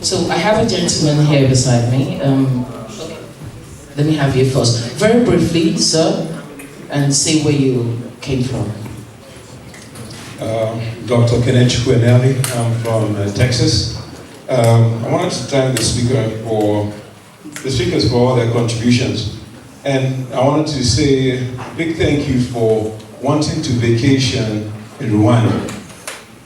So I have a gentleman here beside me. Okay. Let me have you first. Very briefly, sir, and say where you came from. Dr. Kenneth Chukwueneli. I'm from Texas. I wanted to thank the speakers for all their contributions. And I wanted to say a big thank you for wanting to vacation in Rwanda.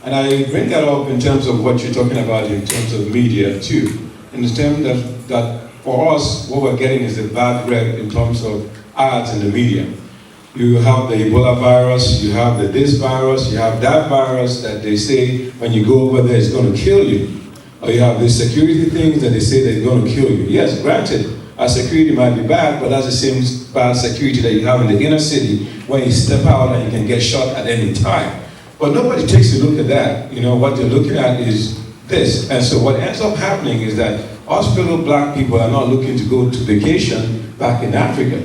And I bring that up in terms of what you're talking about in terms of media too. In the terms that for us, what we're getting is a bad rep in terms of ads in the media. You have the Ebola virus, you have the this virus, you have that virus that they say when you go over there it's going to kill you. Or you have the security things that they say they're going to kill you. Yes, granted, our security might be bad, but that's the same bad security that you have in the inner city when you step out and you can get shot at any time. But nobody takes a look at that. You know, what they're looking at is this. And so what ends up happening is that us fellow black people are not looking to go to vacation back in Africa.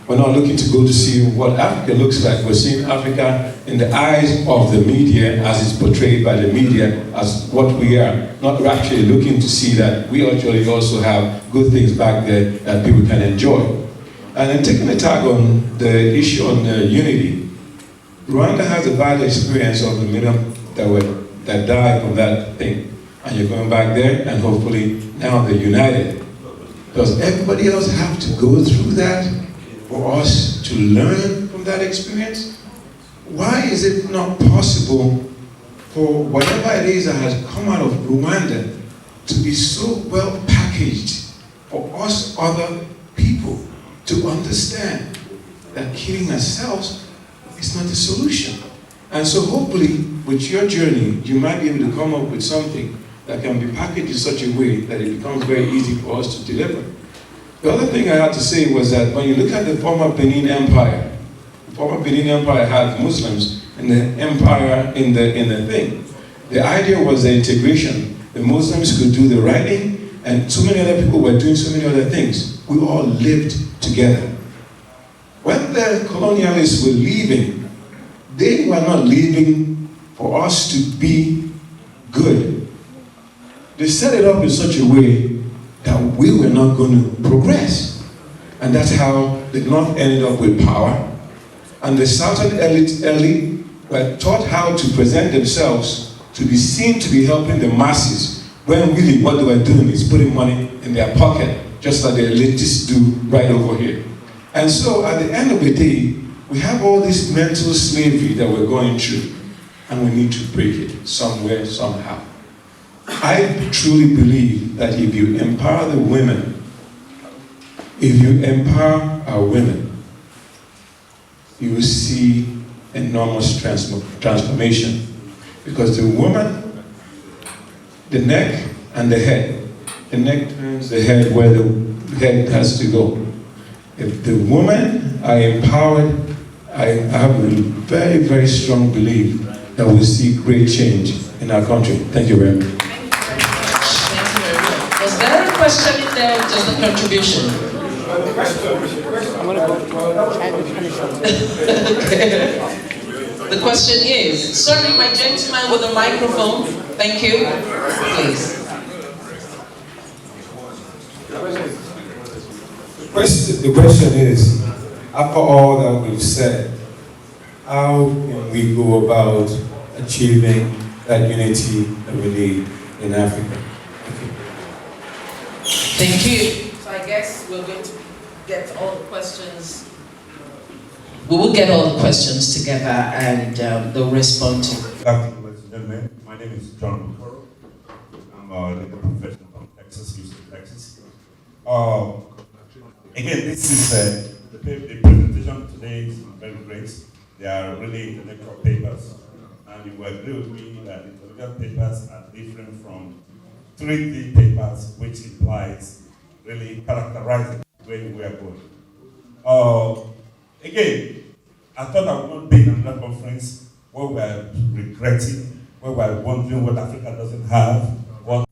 We're not looking to go to see what Africa looks like. We're seeing Africa in the eyes of the media as it's portrayed by the media as what we are. Not actually looking to see that we actually also have good things back there that people can enjoy. And then taking a tag on the issue on unity, Rwanda has a bad experience of the million that died from that thing. And you're going back there and hopefully now they're united. Does everybody else have to go through that for us to learn from that experience? Why is it not possible for whatever it is that has come out of Rwanda to be so well packaged for us other people to understand that killing ourselves is not the solution? And so hopefully with your journey, you might be able to come up with something that can be packaged in such a way that it becomes very easy for us to deliver. The other thing I had to say was that when you look at the former Benin Empire, the former Benin Empire had Muslims in the empire in the thing. The idea was the integration. The Muslims could do the writing, and so many other people were doing so many other things. We all lived together. When the colonialists were leaving, they were not leaving for us to be good. They set it up in such a way that we were not going to progress. And that's how the North ended up with power. And the Southern elite were taught how to present themselves to be seen to be helping the masses, when really what they were doing is putting money in their pocket, just like the elitists do right over here. And so at the end of the day, we have all this mental slavery that we're going through, and we need to break it somewhere, somehow. I truly believe that if you empower the women, if you empower our women, you will see enormous transformation. Because the woman, the neck and the head, the neck turns the head where the head has to go. If the women are empowered, I have a very, very strong belief that we'll see great change in our country. Thank you very much. Was there a question in there or just a contribution? Okay. The question is, sorry, my gentleman with the microphone, thank you, please. The question is, after all that we've said, how can we go about achieving that unity that we need in Africa? Thank you. So I guess we're going to get all the questions. We will get all the questions together and they'll respond to. Good afternoon, ladies and gentlemen. My name is John Opara. I'm a legal professional from Texas, Houston, Texas. Again, this is the presentation today is very great. They are really intellectual papers, and you will agree with me that intellectual papers are different from 3D papers, which implies really characterizing where we are going. Again, I thought I would not be in another conference where we are regretting, where we are wondering what Africa doesn't have, what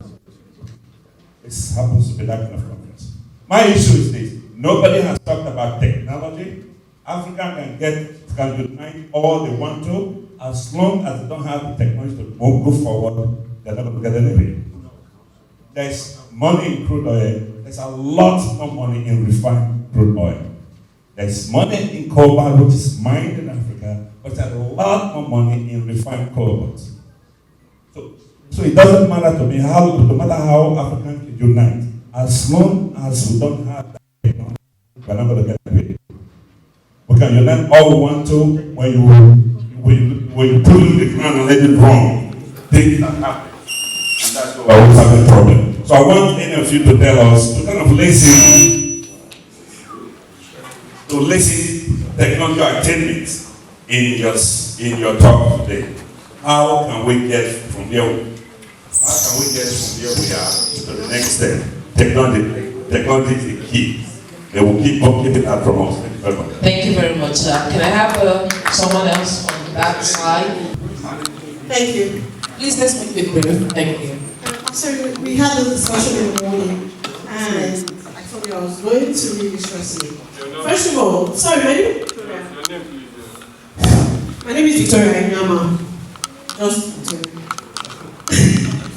this happens to be that kind of conference. My issue is this: nobody has talked about technology. Africa can unite all they want to, as long as they don't have the technology to move forward, they're not going to get anywhere. There's money in crude oil. There's a lot of money in refined crude oil. There's money in cobalt, which is mined in Africa, but there's a lot more money in refined cobalt. So it doesn't matter to me no matter how Africans can unite, as long as we don't have that, we're not going to get away. We can unite all we want to when you put it in the ground and let it run. Things that happen. And that's why we always have a problem. So I want any of you to tell us, to kind of listen technology attainment in your talk today. How can we get from here? How can we get from here we are to the next step? Technology is the key. They will keep keeping that from us. Thank you very much. Thank you very much. Can I have someone else on that slide? Thank you. Please, let's make it brief. Thank you. So we had this discussion in the morning, and I told you I was going to really stress you. First of all, sorry, my name is Victoria. My name is Victoria Inyama. Just Victoria.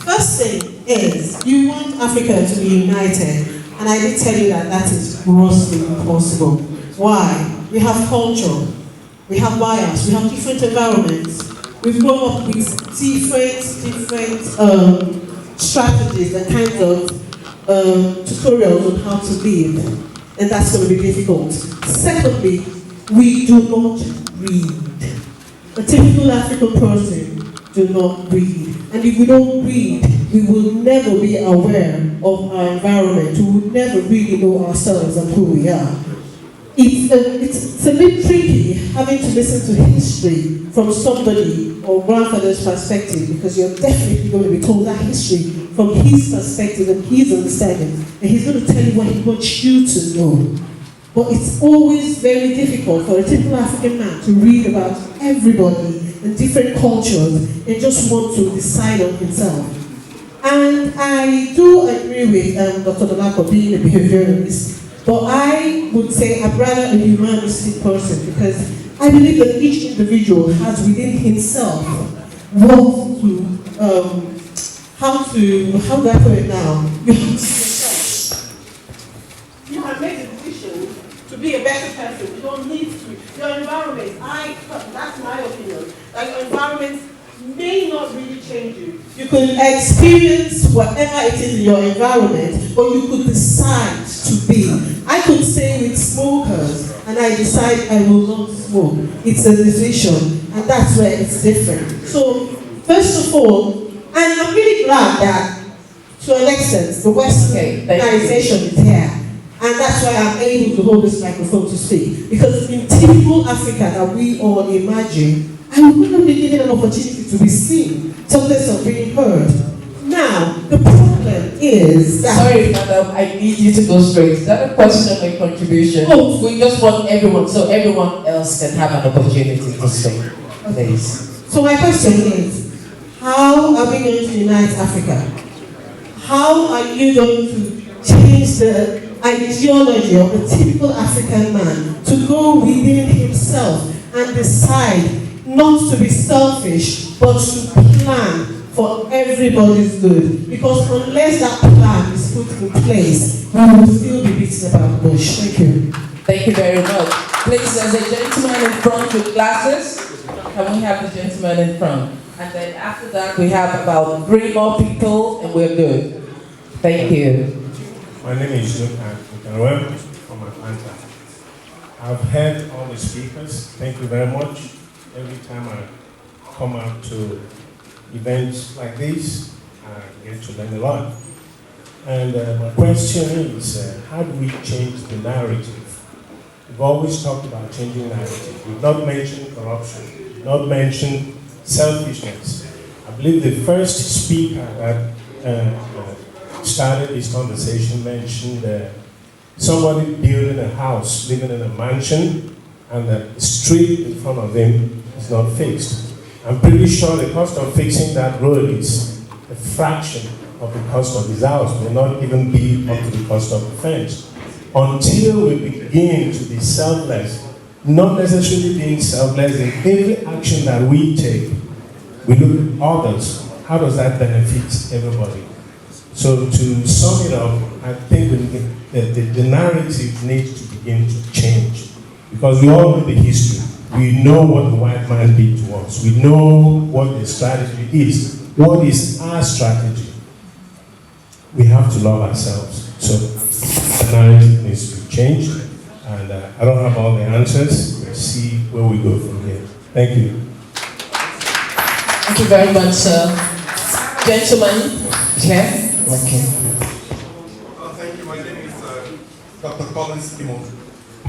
First thing is, you want Africa to be united, and I did tell you that that is grossly impossible. Why? We have culture, we have bias, we have different environments. We've grown up with different strategies and kinds of tutorials on how to live, and that's going to be difficult. Secondly, we do not read. A typical African person do not read, and if we don't read, we will never be aware of our environment. We will never really know ourselves and who we are. It's a bit tricky having to listen to history from somebody or grandfather's perspective, because you're definitely going to be told that history from his perspective and his understanding, and he's going to tell you what he wants you to know. But it's always very difficult for a typical African man to read about everybody and different cultures and just want to decide on himself. And I do agree with Dr. Dolako being a behavioralist, but I would say I'm rather a humanistic person, because I believe that each individual has within himself what to, how do I put it now? You have to yourself. You can make a decision to be a better person. You don't need to. Your environment, that's my opinion. Like, your environment may not really change you. You could experience whatever it is in your environment, or you could decide to be. I could stay with smokers, and I decide I will not smoke. It's a decision, and that's where it's different. So, first of all, and I'm really glad that, to an extent, the Western organization is here. And that's why I'm able to hold this microphone to speak. Because in typical Africa that we all imagine, I wouldn't be given an opportunity to be seen, sometimes of being heard. Now, the problem is that... Sorry, madam, I need you to go straight. Is that a question or a contribution? Oh, we just want everyone, so everyone else can have an opportunity to speak. Please. So my question is, how are we going to unite Africa? How are you going to change the ideology of the typical African man to go within himself and decide not to be selfish, but to plan for everybody's good? Because unless that plan is put in place, we will still be beating about the bush. Thank you. Thank you very much. Please, there's a gentleman in front with glasses. Can we have the gentleman in front? And then after that, we have about 3 more people, and we're good. Thank you. My name is Luke from Atlanta. I've heard all the speakers. Thank you very much. Every time I come out to events like this, I get to learn a lot. And my question is, how do we change the narrative? We've always talked about changing narrative. We've not mentioned corruption. We've not mentioned selfishness. I believe the first speaker that started this conversation mentioned somebody building a house, living in a mansion, and the street in front of him is not fixed. I'm pretty sure the cost of fixing that road is a fraction of the cost of his house, may not even be up to the cost of the fence. Until we begin to be selfless, not necessarily being selfless in every action that we take, we look at others. How does that benefit everybody? So to sum it up, I think the narrative needs to begin to change. Because we all know the history. We know what the white man did to us. We know what the strategy is. What is our strategy? We have to love ourselves. So the narrative needs to be changed. And I don't have all the answers. We'll see where we go from here. Thank you. Thank you very much, sir. Gentlemen, okay. Okay. Thank you. My name is Dr. Collins Imo.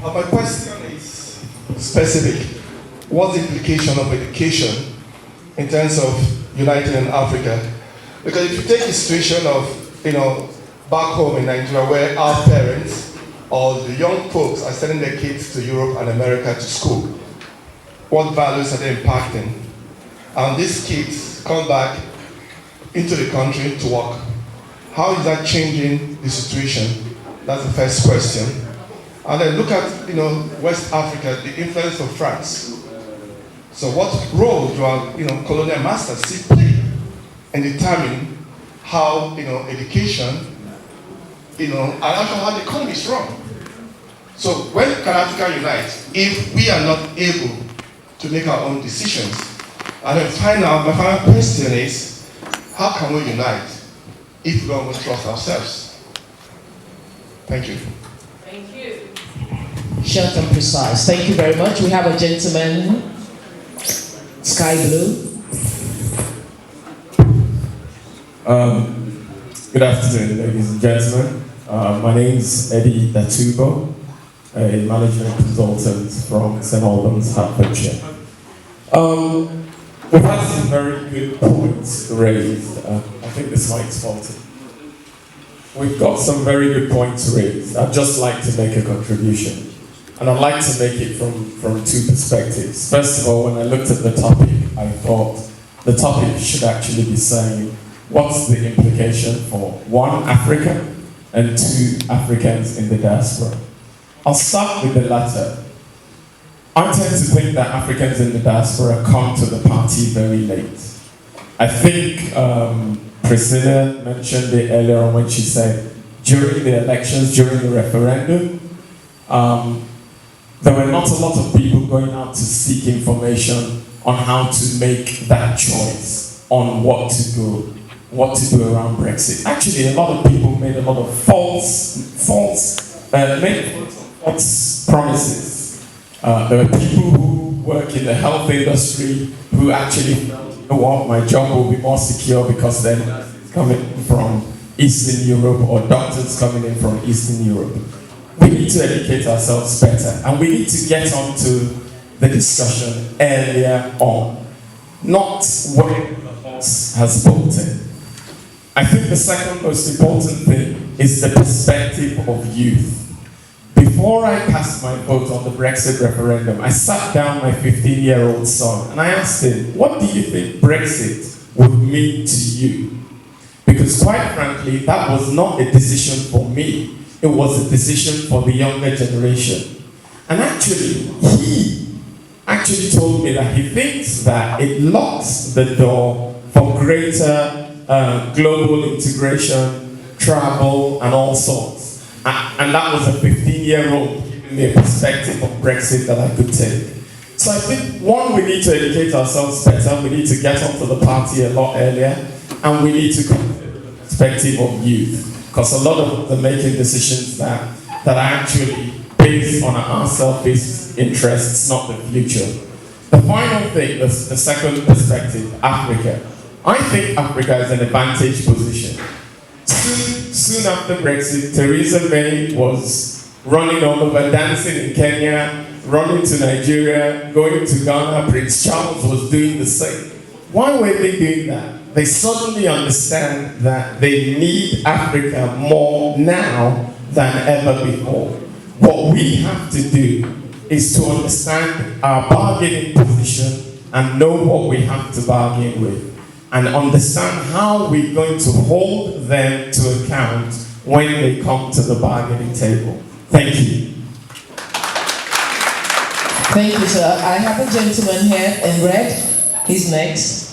My question is specific. What's the implication of education in terms of uniting Africa? Because if you take the situation of, back home in Nigeria where our parents or the young folks are sending their kids to Europe and America to school, what values are they impacting? And these kids come back into the country to work. How is that changing the situation? That's the first question. And then look at West Africa, the influence of France. So what role do our colonial masters still play in determining how education and also how the economy is run? So when can Africa unite if we are not able to make our own decisions? And then my final question is, how can we unite if we don't trust ourselves? Thank you. Thank you. Short and precise. Thank you very much. We have a gentleman, sky blue. Good afternoon, ladies and gentlemen. My name is Eddie Datubo, a management consultant from St. Albans, Hertfordshire. We've had some very good points raised. I think this mic's faulty. We've got some very good points raised. I'd just like to make a contribution. And I'd like to make it from two perspectives. First of all, when I looked at the topic, I thought the topic should actually be saying, what's the implication for one, Africa, and two, Africans in the diaspora? I'll start with the latter. I tend to think that Africans in the diaspora come to the party very late. I think Priscilla mentioned it earlier on when she said, during the elections, during the referendum, there were not a lot of people going out to seek information on how to make that choice on what to do around Brexit. Actually, a lot of people made a lot of false promises. There were people who work in the health industry who actually felt, you know what, my job will be more secure because then coming from Eastern Europe or doctors coming in from Eastern Europe. We need to educate ourselves better, and we need to get on to the discussion earlier on, not when the horse has bolted. I think the second most important thing is the perspective of youth. Before I cast my vote on the Brexit referendum, I sat down my 15-year-old son and I asked him, what do you think Brexit would mean to you? Because quite frankly, that was not a decision for me. It was a decision for the younger generation. And actually, he actually told me that he thinks that it locks the door for greater global integration, travel, and all sorts. And that was a 15-year-old giving me a perspective of Brexit that I could take. So I think, one, we need to educate ourselves better, we need to get onto the party a lot earlier, and we need to consider the perspective of youth. Because a lot of them making decisions that are actually based on our selfish interests, not the future. The final thing, the second perspective, Africa. I think Africa is in an advantage position. Soon after Brexit, Theresa May was running all over, dancing in Kenya, running to Nigeria, going to Ghana. Prince Charles was doing the same. Why were they doing that? They suddenly understand that they need Africa more now than ever before. What we have to do is to understand our bargaining position and know what we have to bargain with, and understand how we're going to hold them to account when they come to the bargaining table. Thank you. Thank you, sir. I have a gentleman here in red. He's next.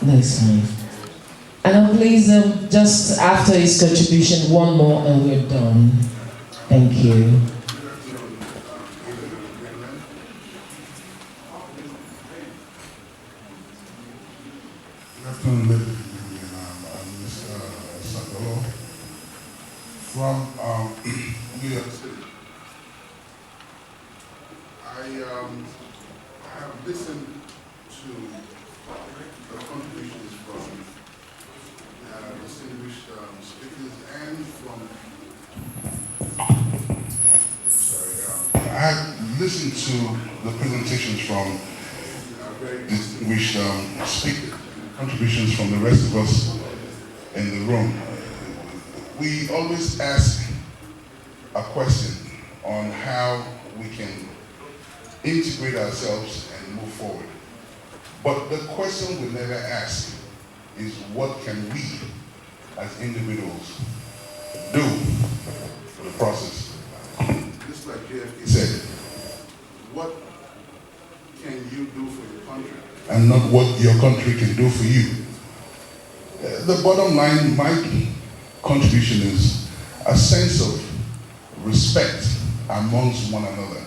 Next, And now please, just after his contribution, one more and we're done. Thank you. Good afternoon, ladies and gentlemen. I'm Mr. Sakalo from New York City. I have listened to the contributions from distinguished speakers and from, I have listened to the presentations from very distinguished speakers, contributions from the rest of us in the room. We always ask a question on how we can integrate ourselves and move forward. But the question we never ask is, what can we as individuals do for the process? Just like JFK said, what can you do for your country and not what your country can do for you? The bottom line, my contribution is a sense of respect amongst one another.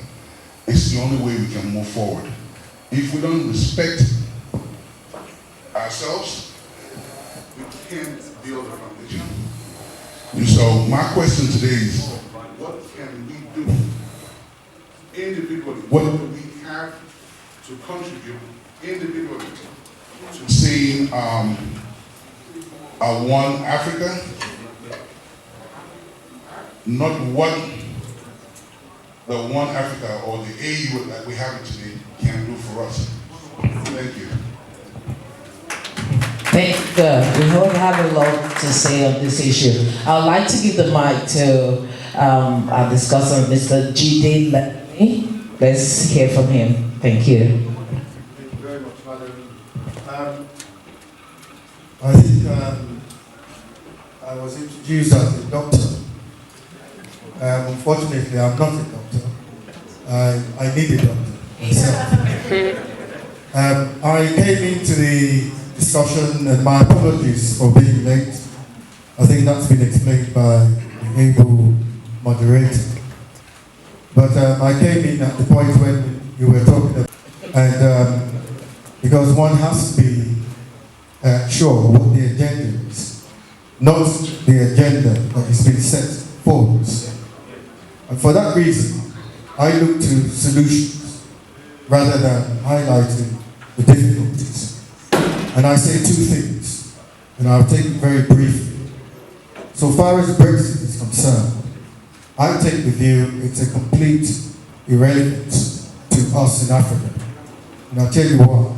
It's the only way we can move forward. If we don't respect ourselves, we can't build a foundation. And so my question today is, what can we do individually? What do we have to contribute individually to seeing a one Africa? Not what the one Africa or the AU that we have today can do for us. Thank you. Thank God. We have a lot to say on this issue. I would like to give the mic to our discussant, Mr. G.D. Lemmy. Let's hear from him. Thank you. Thank you very much, Madam. I think I was introduced as a doctor. Unfortunately, I'm not a doctor. I need a doctor myself. I came into the discussion, and my apologies for being late. I think that's been explained by the able moderator. But I came in at the point when you were talking about, and because one has to be sure what the agenda is, not the agenda that has been set forward. And for that reason, I look to solutions rather than highlighting the difficulties. And I say two things, and I'll take it very briefly. So far as Brexit is concerned, I take the view it's a complete irrelevance to us in Africa. And I'll tell you why.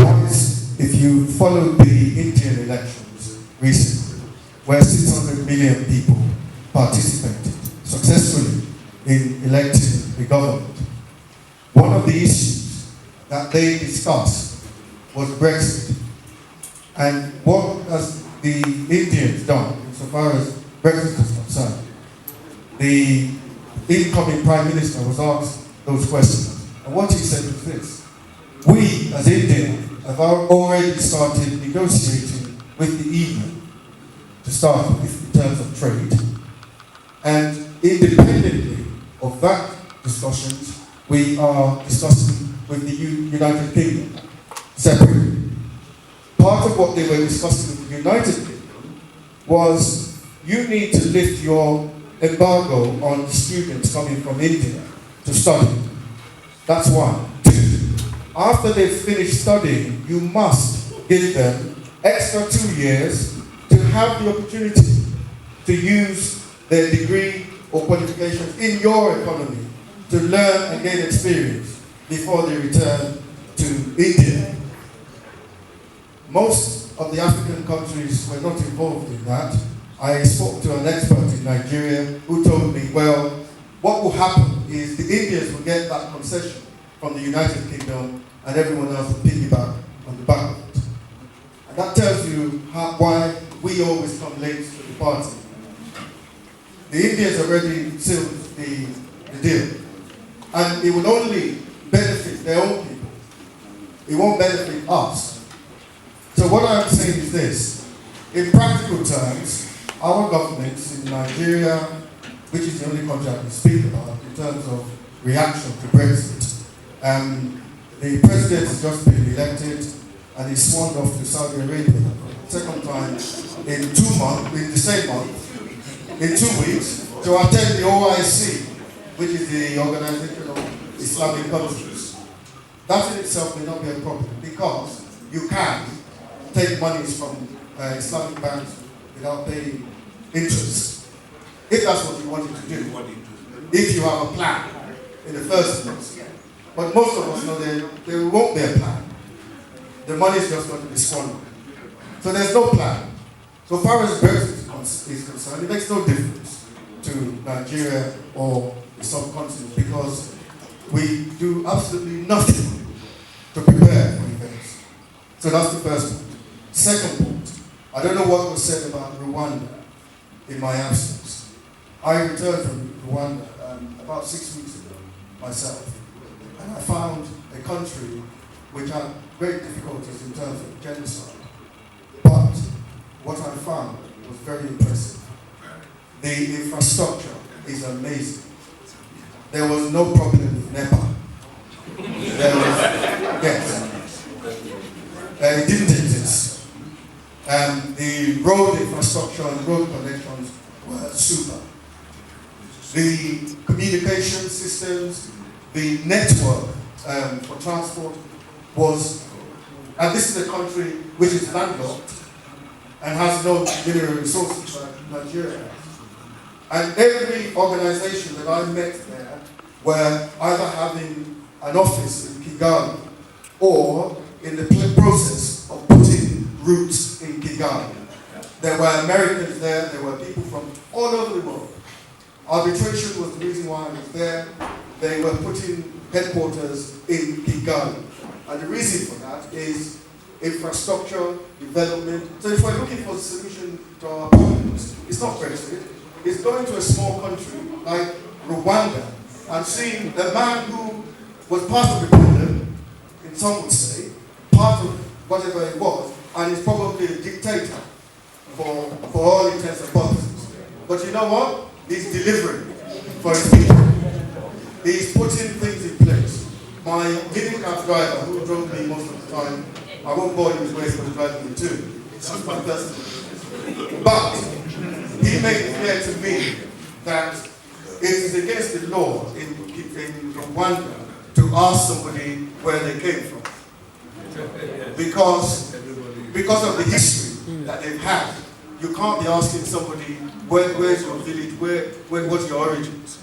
One is, if you followed the Indian elections recently, where 600 million people participated successfully in electing the government, one of the issues that they discussed was Brexit. And what has the Indians done, insofar as Brexit is concerned? The incoming Prime Minister was asked those questions. And what he said was this: we, as India, have already started negotiating with the EU to start with in terms of trade. And independently of that discussions, we are discussing with the United Kingdom separately. Part of what they were discussing with the United Kingdom was, you need to lift your embargo on students coming from India to study. That's one. Two, after they've finished studying, you must give them extra 2 years to have the opportunity to use their degree or qualifications in your economy to learn and gain experience before they return to India. Most of the African countries were not involved in that. I spoke to an expert in Nigeria who told me, well, what will happen is the Indians will get that concession from the United Kingdom and everyone else will piggyback on the back of it. And that tells you why we always come late to the party. The Indians already sealed the deal. And it will only benefit their own people. It won't benefit us. So what I'm saying is this. In practical terms, our governments in Nigeria, which is the only country I can speak about in terms of reaction to Brexit, the president has just been elected and he's sworn off to Saudi Arabia. Second time in 2 months, in the same month, in 2 weeks, to attend the OIC, which is the Organization of Islamic Countries. That in itself may not be a problem because you can take monies from Islamic banks without paying interest. If that's what you wanted to do, if you have a plan in the first place. But most of us know there won't be a plan. The money is just going to be squandered. So there's no plan. So far as Brexit is concerned, it makes no difference to Nigeria or the subcontinent because we do absolutely nothing to prepare for events. So that's the first point. Second point, I don't know what was said about Rwanda in my absence. I returned from Rwanda about 6 weeks ago myself, and I found a country which had great difficulties in terms of genocide. But what I found was very impressive. The infrastructure is amazing. There was no problem with NEPA. There was, yes, it didn't exist. The road infrastructure and road connections were super. The communication systems, the network for transport was, and this is a country which is landlocked and has no mineral resources like Nigeria. And every organization that I met there were either having an office in Kigali or in the process of putting roots in Kigali. There were Americans there, there were people from all over the world. Arbitration was the reason why I was there. They were putting headquarters in Kigali. And the reason for that is infrastructure, development. So if we're looking for a solution to our problems, it's not Brexit. It's going to a small country like Rwanda and seeing the man who was part of the problem, and some would say, part of whatever it was, and is probably a dictator for all intents and purposes. But you know what? He's delivering for his people. He's putting things in place. My minicab driver, who drove me most of the time, I won't bore you with ways of driving me too. It's my personal. But he made it clear to me that it is against the law in Rwanda to ask somebody where they came from. Because of the history that they've had. You can't be asking somebody, where's your village, what's your origins?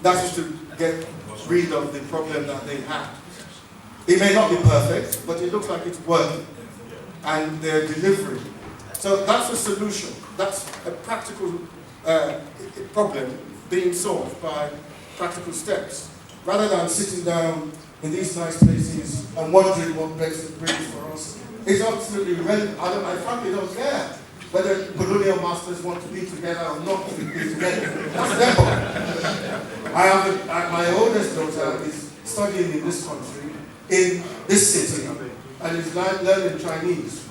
That is to get rid of the problem that they had. It may not be perfect, but it looks like it's working. And they're delivering. So that's a solution. That's a practical problem being solved by practical steps. Rather than sitting down in these nice places and wondering what Brexit brings for us. It's absolutely irrelevant. I frankly don't care whether colonial masters want to be together or not to be together. That's their problem. My oldest daughter is studying in this country, in this city, and is learning Chinese.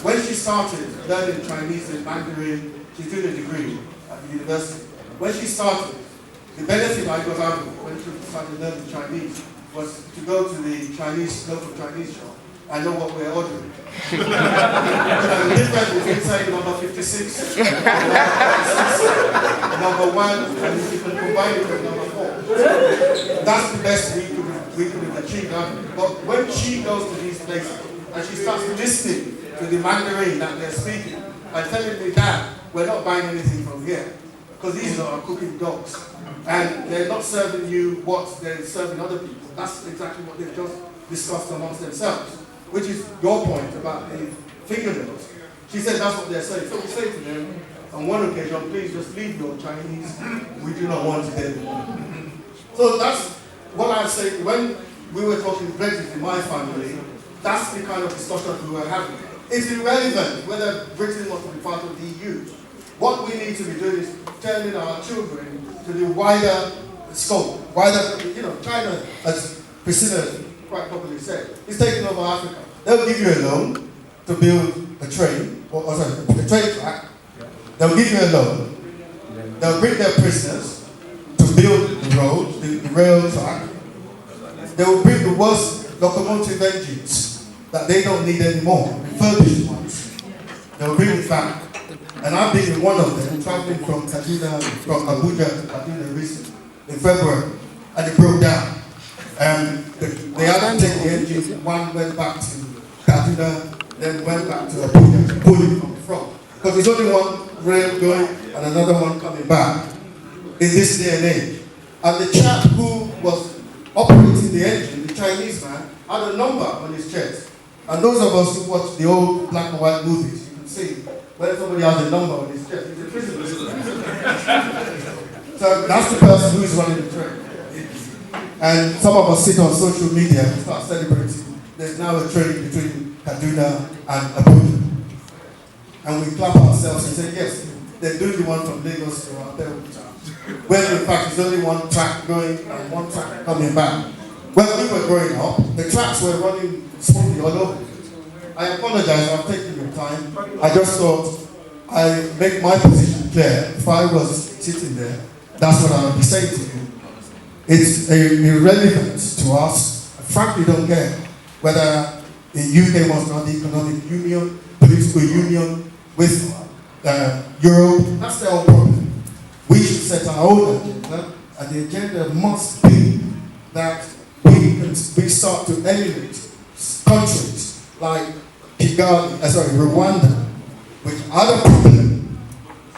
When she started learning Chinese and Mandarin, she's doing a degree at the university. When she started, the benefit I got out of it when she started learning Chinese was to go to the local Chinese shop and know what we're ordering. The difference between saying number 56, number 1, and you can combine it with number 4. That's the best we could have achieved. But when she goes to these places and she starts listening to the Mandarin that they're speaking and telling me that we're not buying anything from here because these are cooking dogs and they're not serving you what they're serving other people. That's exactly what they've just discussed amongst themselves, which is your point about the fingernails. She said that's what they're saying. So we say to them, on one occasion, please just leave your Chinese. We do not want it anymore. So that's what I say. When we were talking Brexit in my family, that's the kind of discussion we were having. It's irrelevant whether Britain wants to be part of the EU. What we need to be doing is telling our children to the wider scope, China, as Priscilla quite properly said, is taking over Africa. They'll give you a loan to build a train, or sorry, a train track. They'll give you a loan. They'll bring their prisoners to build the road, the rail track. They will bring the worst locomotive engines that they don't need anymore, refurbished ones. They'll bring it back. And I've been in one of them, traveling from Abuja to Kaduna recently, in February, and it broke down. They had to take the engine, one went back to Kaduna, then went back to Abuja to pull it from the front. Because there's only one rail going and another one coming back in this day and age. And the chap who was operating the engine, the Chinese man, had a number on his chest. And those of us who watch the old black and white movies, you can see when somebody has a number on his chest, he's a prisoner. So that's the person who is running the train. And some of us sit on social media and start celebrating. There's now a train between Kaduna and Abuja. And we clap ourselves and say, yes, they're doing the one from Lagos to Abuja. When in fact there's only one track going and one track coming back. When we were growing up, the tracks were running smoothly all over. I apologize, I'm taking your time. I just thought I'd make my position clear. If I was sitting there, that's what I would be saying to you. It's irrelevant to us. I frankly don't care whether the UK wants to have the economic union, political union with Europe. That's their own problem. We should set our own agenda, and the agenda must be that we start to emulate countries like Rwanda, which had a problem.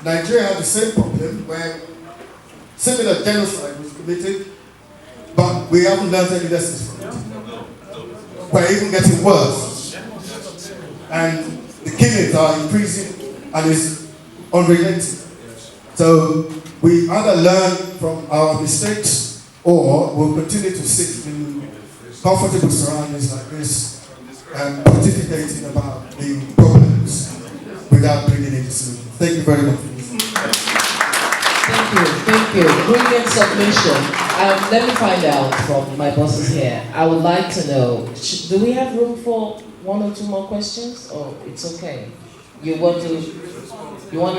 Nigeria had the same problem where similar genocide was committed, but we haven't learned any lessons from it. We're even getting worse. And the killings are increasing and is unrelenting. So we either learn from our mistakes or we'll continue to sit in comfortable surroundings like this and pontificating about the problems without bringing any solution. Thank you very much. Thank you. Brilliant submission. Let me find out from my bosses here. I would like to know, do we have room for one or two more questions? Or it's okay? You want to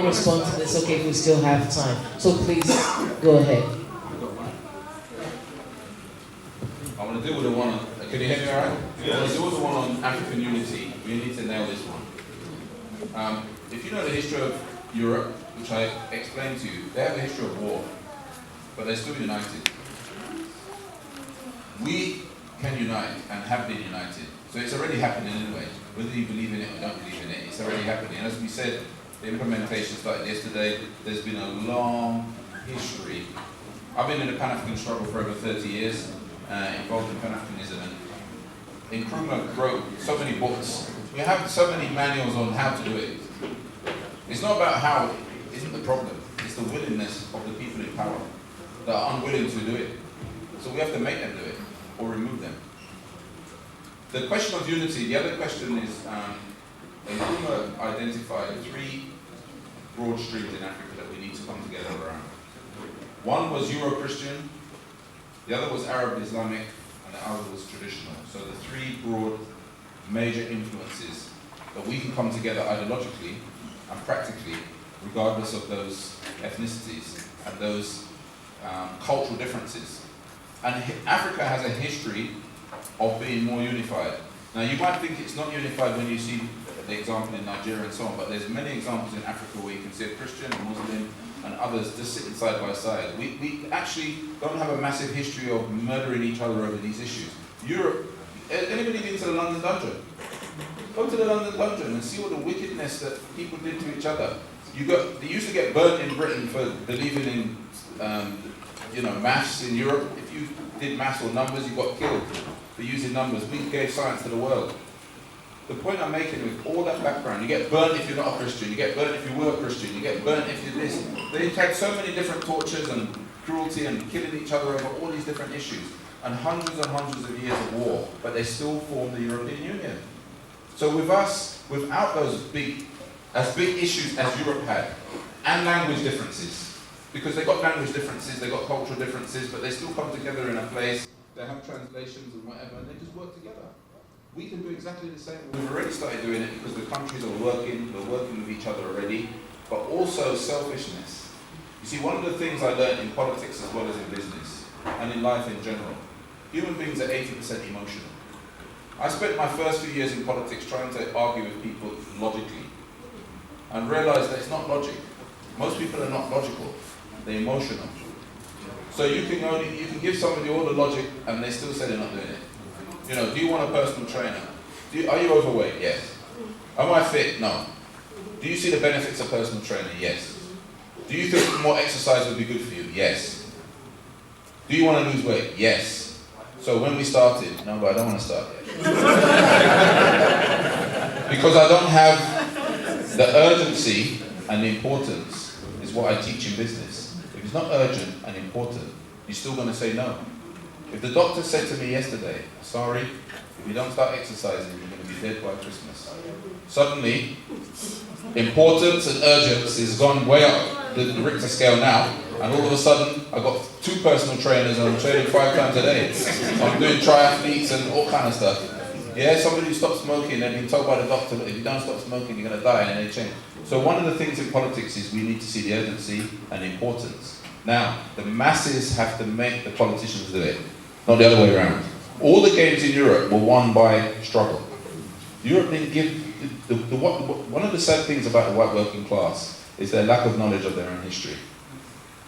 respond to this? Okay, if we still have time. So please, go ahead. I want to deal with the one on, can you hear me all right? Yeah. I want to deal with the one on African unity. We need to nail this one. If you know the history of Europe, which I explained to you, they have a history of war, but they're still united. We can unite and have been united. So it's already happening anyway. Whether you believe in it or don't believe in it, it's already happening. And as we said, the implementation started yesterday. There's been a long history. I've been in the Pan-African struggle for over 30 years, involved in Pan-Africanism, and Nkrumah wrote so many books. We have so many manuals on how to do it. It's not about how isn't the problem, it's the willingness of the people in power that are unwilling to do it. So we have to make them do it, or remove them. The question of unity, the other question is, Nkrumah identified 3 broad streams in Africa that we need to come together around. One was Euro-Christian, the other was Arab-Islamic, and the other was traditional. So the 3 broad major influences that we can come together ideologically and practically, regardless of those ethnicities and those cultural differences. And Africa has a history of being more unified. Now you might think it's not unified when you see the example in Nigeria and so on, but there's many examples in Africa where you can see a Christian, a Muslim, and others just sitting side by side. We actually don't have a massive history of murdering each other over these issues. Europe, anybody been to the London dungeon? Go to the London dungeon and see all the wickedness that people did to each other. They used to get burnt in Britain for believing in, maths in Europe. If you did maths or numbers, you got killed for using numbers. We gave science to the world. The point I'm making with all that background, you get burnt if you're not a Christian, you get burnt if you were a Christian, you get burnt if you're this. They've had so many different tortures and cruelty and killing each other over all these different issues, and hundreds of years of war, but they still form the European Union. So with us, without those big issues as Europe had, and language differences, because they got language differences, they got cultural differences, but they still come together in a place, they have translations and whatever, and they just work together. We can do exactly the same. We've already started doing it because the countries are working, we're working with each other already, but also selfishness. You see, one of the things I learned in politics as well as in business, and in life in general, human beings are 80% emotional. I spent my first few years in politics trying to argue with people logically, and realized that it's not logic. Most people are not logical, they're emotional. So you can give somebody all the logic and they still say they're not doing it. You know, do you want a personal trainer? Are you overweight? Yes. Am I fit? No. Do you see the benefits of personal training? Yes. Do you think more exercise would be good for you? Yes. Do you want to lose weight? Yes. So when we started, no, but I don't want to start yet. Because I don't have the urgency and the importance is what I teach in business. If it's not urgent and important, you're still going to say no. If the doctor said to me yesterday, sorry, if you don't start exercising, you're going to be dead by Christmas. Suddenly, importance and urgency has gone way up the Richter scale now, and all of a sudden, I've got 2 personal trainers and I'm training 5 times a day. I'm doing triathletes and all kind of stuff. Yeah, somebody who stopped smoking, they've been told by the doctor, look, if you don't stop smoking, you're going to die, and they change. So one of the things in politics is we need to see the urgency and the importance. Now, the masses have to make the politicians do it. Not the other way around. All the games in Europe were won by struggle. Europe didn't give... one of the sad things about the white working class is their lack of knowledge of their own history.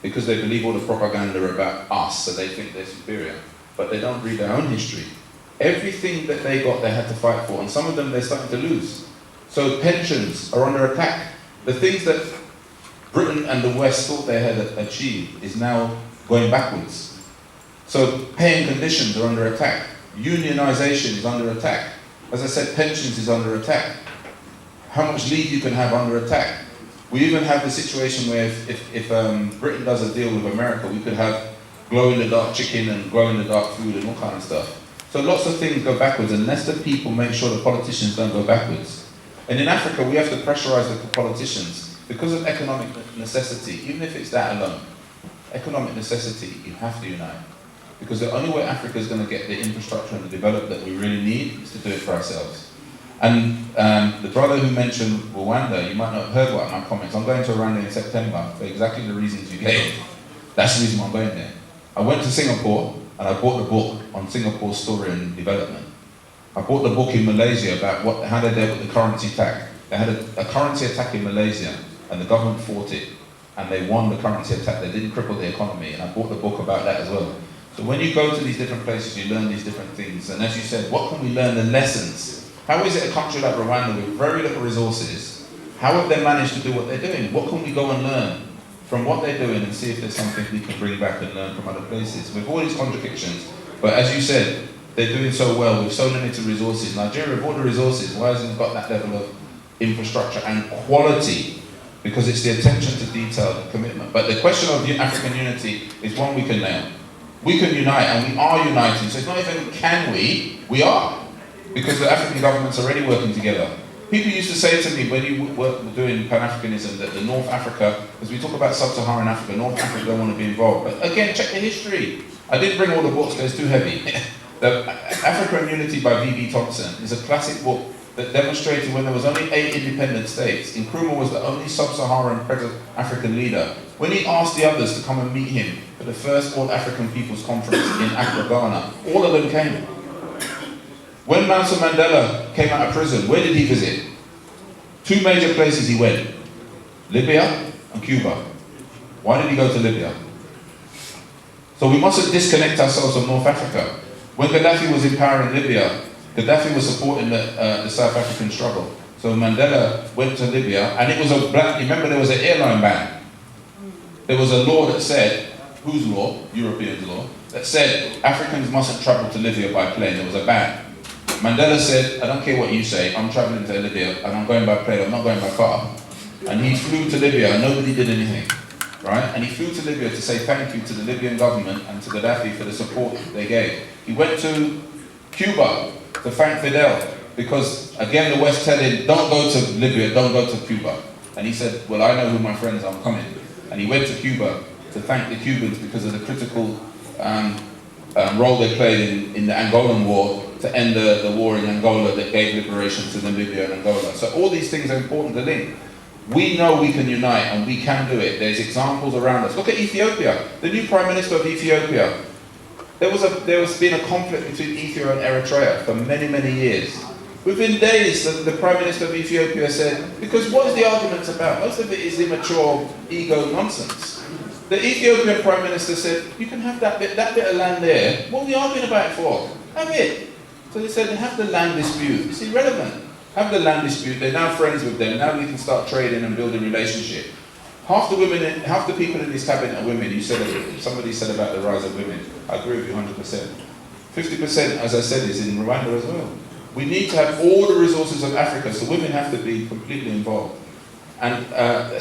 Because they believe all the propaganda about us, so they think they're superior. But they don't read their own history. Everything that they got, they had to fight for, and some of them they're starting to lose. So pensions are under attack. The things that Britain and the West thought they had achieved is now going backwards. So paying conditions are under attack. Unionization is under attack. As I said, pensions is under attack. How much leave you can have under attack. We even have the situation where if Britain does a deal with America, we could have glow-in-the-dark chicken and glow-in-the-dark food and all kind of stuff. So lots of things go backwards unless the people make sure the politicians don't go backwards. And in Africa, we have to pressurize the politicians because of economic necessity, even if it's that alone. Economic necessity, you have to unite. Because the only way Africa is going to get the infrastructure and the development that we really need is to do it for ourselves. And the brother who mentioned Rwanda, you might not have heard what my comments. I'm going to Rwanda in September for exactly the reasons you gave. That's the reason why I'm going there. I went to Singapore and I bought the book on Singapore's story and development. I bought the book in Malaysia about how they dealt with the currency attack. They had a currency attack in Malaysia and the government fought it and they won the currency attack. They didn't cripple the economy, and I bought the book about that as well. So when you go to these different places, you learn these different things. And as you said, what can we learn the lessons? How is it a country like Rwanda with very little resources, how have they managed to do what they're doing? What can we go and learn from what they're doing and see if there's something we can bring back and learn from other places? With all these contradictions, but as you said, they're doing so well with so limited resources. Nigeria, with all the resources, why hasn't it got that level of infrastructure and quality? Because it's the attention to detail and commitment. But the question of African unity is one we can nail. We can unite, and we are uniting. So it's not even can we are. Because the African government's already working together. People used to say to me when you were doing Pan-Africanism that the North Africa, as we talk about Sub-Saharan Africa, North Africa don't want to be involved. But again, check the history. I didn't bring all the books because it's too heavy. The Africa in Unity by V.B. Thompson is a classic book that demonstrated when there was only 8 independent states. Nkrumah was the only Sub-Saharan present African leader. When he asked the others to come and meet him for the first All African People's Conference in Accra, Ghana, all of them came. When Nelson Mandela came out of prison, where did he visit? 2 major places he went, Libya and Cuba. Why did he go to Libya? So we mustn't disconnect ourselves from North Africa. When Gaddafi was in power in Libya, Gaddafi was supporting the South African struggle. So Mandela went to Libya, and it was a black, remember there was an airline ban. There was a law that said, whose law? European law, that said Africans mustn't travel to Libya by plane. There was a ban. Mandela said, I don't care what you say, I'm traveling to Libya and I'm going by plane, I'm not going by car. And he flew to Libya and nobody did anything, right? And he flew to Libya to say thank you to the Libyan government and to Gaddafi for the support they gave. He went to Cuba to thank Fidel because, again, the West said him, don't go to Libya, don't go to Cuba. And he said, well, I know who my friends are, I'm coming. And he went to Cuba to thank the Cubans because of the critical role they played in the Angolan war to end the war in Angola that gave liberation to Namibia and Angola. So all these things are important to link. We know we can unite and we can do it. There's examples around us. Look at Ethiopia. The new Prime Minister of Ethiopia. There was been a conflict between Ethiopia and Eritrea for many, many years. Within days, the Prime Minister of Ethiopia said, because what is the argument about? Most of it is immature ego nonsense. The Ethiopian Prime Minister said, you can have that bit of land there. What are we arguing about it for? Have it. So they said, have the land dispute. It's irrelevant. Have the land dispute. They're now friends with them. Now we can start trading and building relationship. Half the people in this cabinet are women. Somebody said about the rise of women. I agree with you 100%. 50%, as I said, is in Rwanda as well. We need to have all the resources of Africa, so women have to be completely involved. And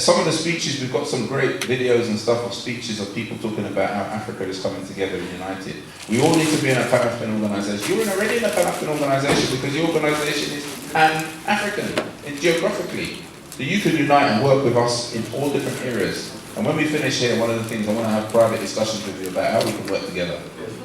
some of the speeches, we've got some great videos and stuff of speeches of people talking about how Africa is coming together and united. We all need to be in a Pan-African organisation. You're already in a Pan-African organisation because your organisation is Pan-African, geographically. So you can unite and work with us in all different areas. And when we finish here, one of the things I want to have private discussions with you about how we can work together.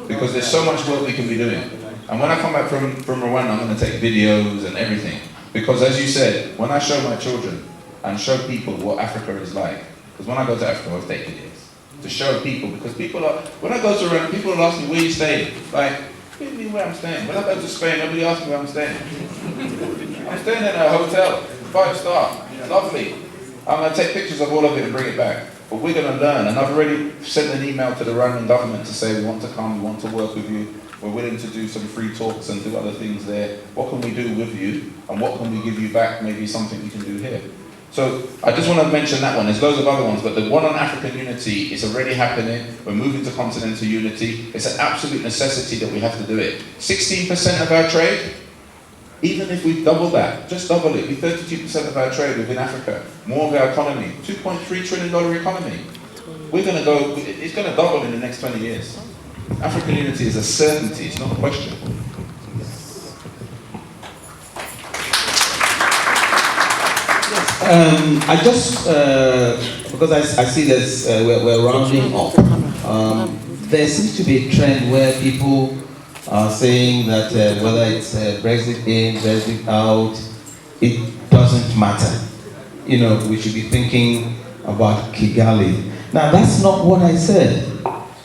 Because there's so much work we can be doing. And when I come back from Rwanda, I'm going to take videos and everything. Because as you said, when I show my children and show people what Africa is like, because when I go to Africa, I'll take videos to show people, because when I go to Rwanda, people will ask me, where you staying? Like, what do you mean where I'm staying? When I go to Spain, nobody asks me where I'm staying. I'm staying in a hotel, 5-star, lovely. I'm going to take pictures of all of it and bring it back. But we're going to learn, and I've already sent an email to the Rwandan government to say we want to come, we want to work with you. We're willing to do some free talks and do other things there. What can we do with you? And what can we give you back? Maybe something we can do here. So I just want to mention that one. There's loads of other ones, but the one on African unity is already happening. We're moving to continental unity. It's an absolute necessity that we have to do it. 16% of our trade, even if we double that, just double it, be 32% of our trade within Africa. More of our economy, $2.3 trillion economy. We're going to go, it's going to double in the next 20 years. African unity is a certainty, it's not a question. I just, because I see this, we're rounding up. There seems to be a trend where people are saying that whether it's Brexit in, Brexit out, it doesn't matter. You know, we should be thinking about Kigali. Now, that's not what I said.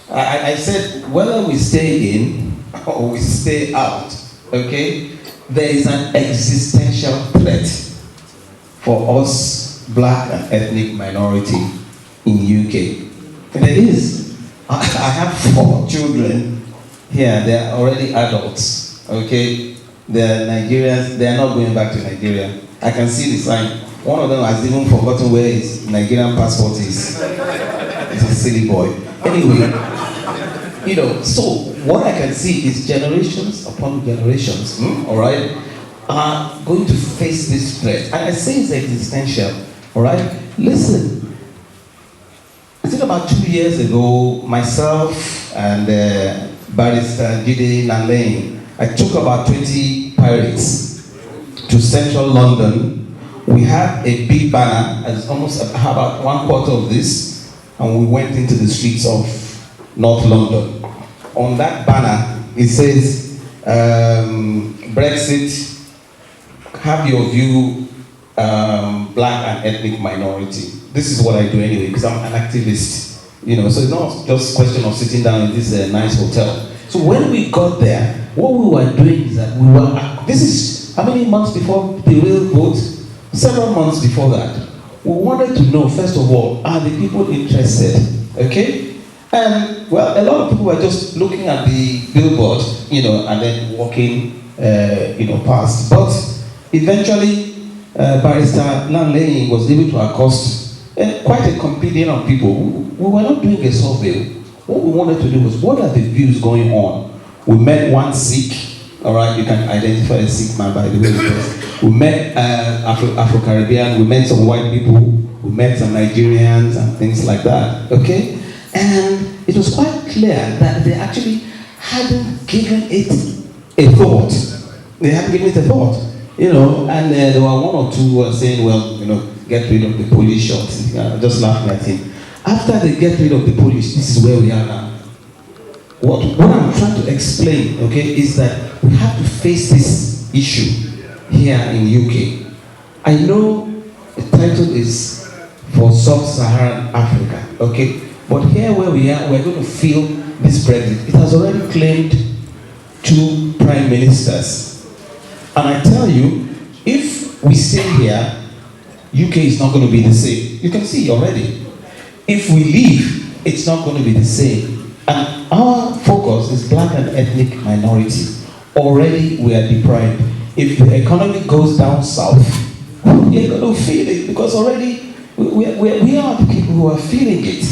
I said whether we stay in or we stay out, okay, there is an existential threat for us, black and ethnic minority in UK. And it is. I have 4 children here, they're already adults, okay? They're Nigerians, they're not going back to Nigeria. I can see the sign. One of them has even forgotten where his Nigerian passport is. He's a silly boy. Anyway, you know, so what I can see is generations upon generations, all right, are going to face this threat. And I say it's existential, all right? Listen, I think about 2 years ago, myself and Barrister Jide Nanlane, I took about 20 pirates to central London. We had a big banner, as almost about 1/4 of this, and we went into the streets of North London. On that banner, it says, Brexit, have your view, black and ethnic minority. This is what I do anyway, because I'm an activist. You know, so it's not just a question of sitting down in this nice hotel. So when we got there, what we were doing is that we were, this is how many months before the real vote? Several months before that. We wanted to know, first of all, are the people interested? Okay? And, well, a lot of people were just looking at the billboard, you know, and then walking, you know, past. But eventually, Barrister Nanlane was able to accost quite a contingent of people. We were not doing a survey. What we wanted to do was, what are the views going on? We met one Sikh, all right, you can identify a Sikh man by the way because we met Afro-Caribbean, we met some white people, we met some Nigerians and things like that, okay? And it was quite clear that they actually hadn't given it a thought. They hadn't given it a thought, you know, and there were 1 or 2 who were saying, well, you know, get rid of the police shots. Just laughing at him. After they get rid of the police, this is where we are now. What I'm trying to explain, okay, is that we have to face this issue here in UK. I know the title is for Sub-Saharan Africa, okay? But here where we are, we're going to feel this Brexit. It has already claimed 2 prime ministers. And I tell you, if we stay here, UK is not going to be the same. You can see already. If we leave, it's not going to be the same. And our focus is black and ethnic minorities. Already we are deprived. If the economy goes down south, you're going to feel it, because already we are the people who are feeling it.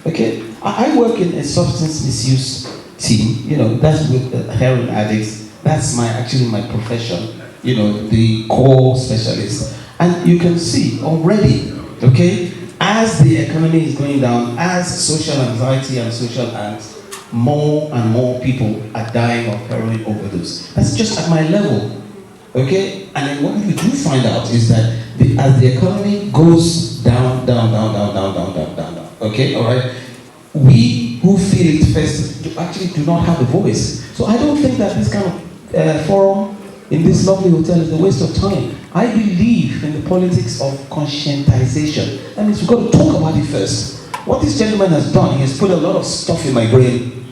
Okay? I work in a substance misuse team, you know, that's with heroin addicts. That's actually my profession, you know, the core specialist. And you can see already, okay, as the economy is going down, as social anxiety and social angst, more and more people are dying of heroin overdose. That's just at my level, okay? And then what we do find out is that as the economy goes down, okay, all right, we who feel it first actually do not have a voice. So I don't think that this kind of forum in this lovely hotel is a waste of time. I believe in the politics of conscientization. That means we've got to talk about it first. What this gentleman has done, he has put a lot of stuff in my brain.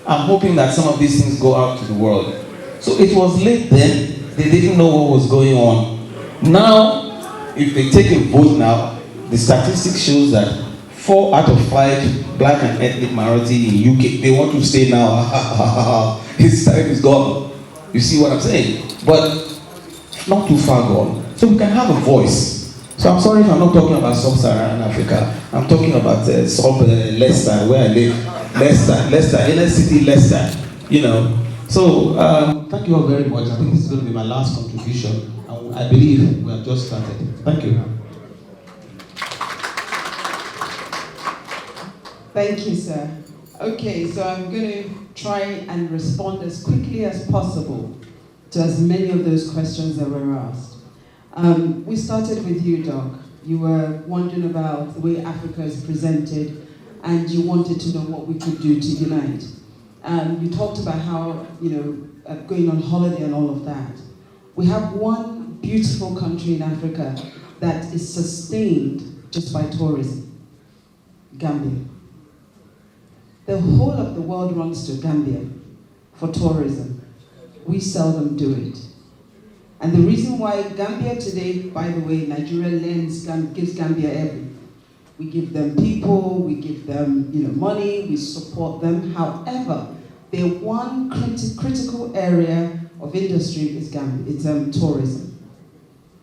I'm hoping that some of these things go out to the world. So it was late then, they didn't know what was going on. Now, if they take a vote now, the statistics shows that 4 out of 5 black and ethnic minority in UK, they want to stay now. His time is gone. You see what I'm saying? But not too far gone. So we can have a voice. So I'm sorry if I'm not talking about Sub-Saharan Africa. I'm talking about Leicester, where I live. Leicester, inner city Leicester. You know. So thank you all very much. I think this is going to be my last contribution. I believe we have just started. Thank you. Thank you, sir. Okay, so I'm going to try and respond as quickly as possible to as many of those questions that were asked. We started with you, Doc. You were wondering about the way Africa is presented, and you wanted to know what we could do to unite. You talked about how, going on holiday and all of that. We have one beautiful country in Africa that is sustained just by tourism, Gambia. The whole of the world runs to Gambia for tourism. We seldom do it. And the reason why Gambia today, by the way, Nigeria gives Gambia everything. We give them people, we give them money, we support them. However, their one critical area of industry is Gambia, it's tourism.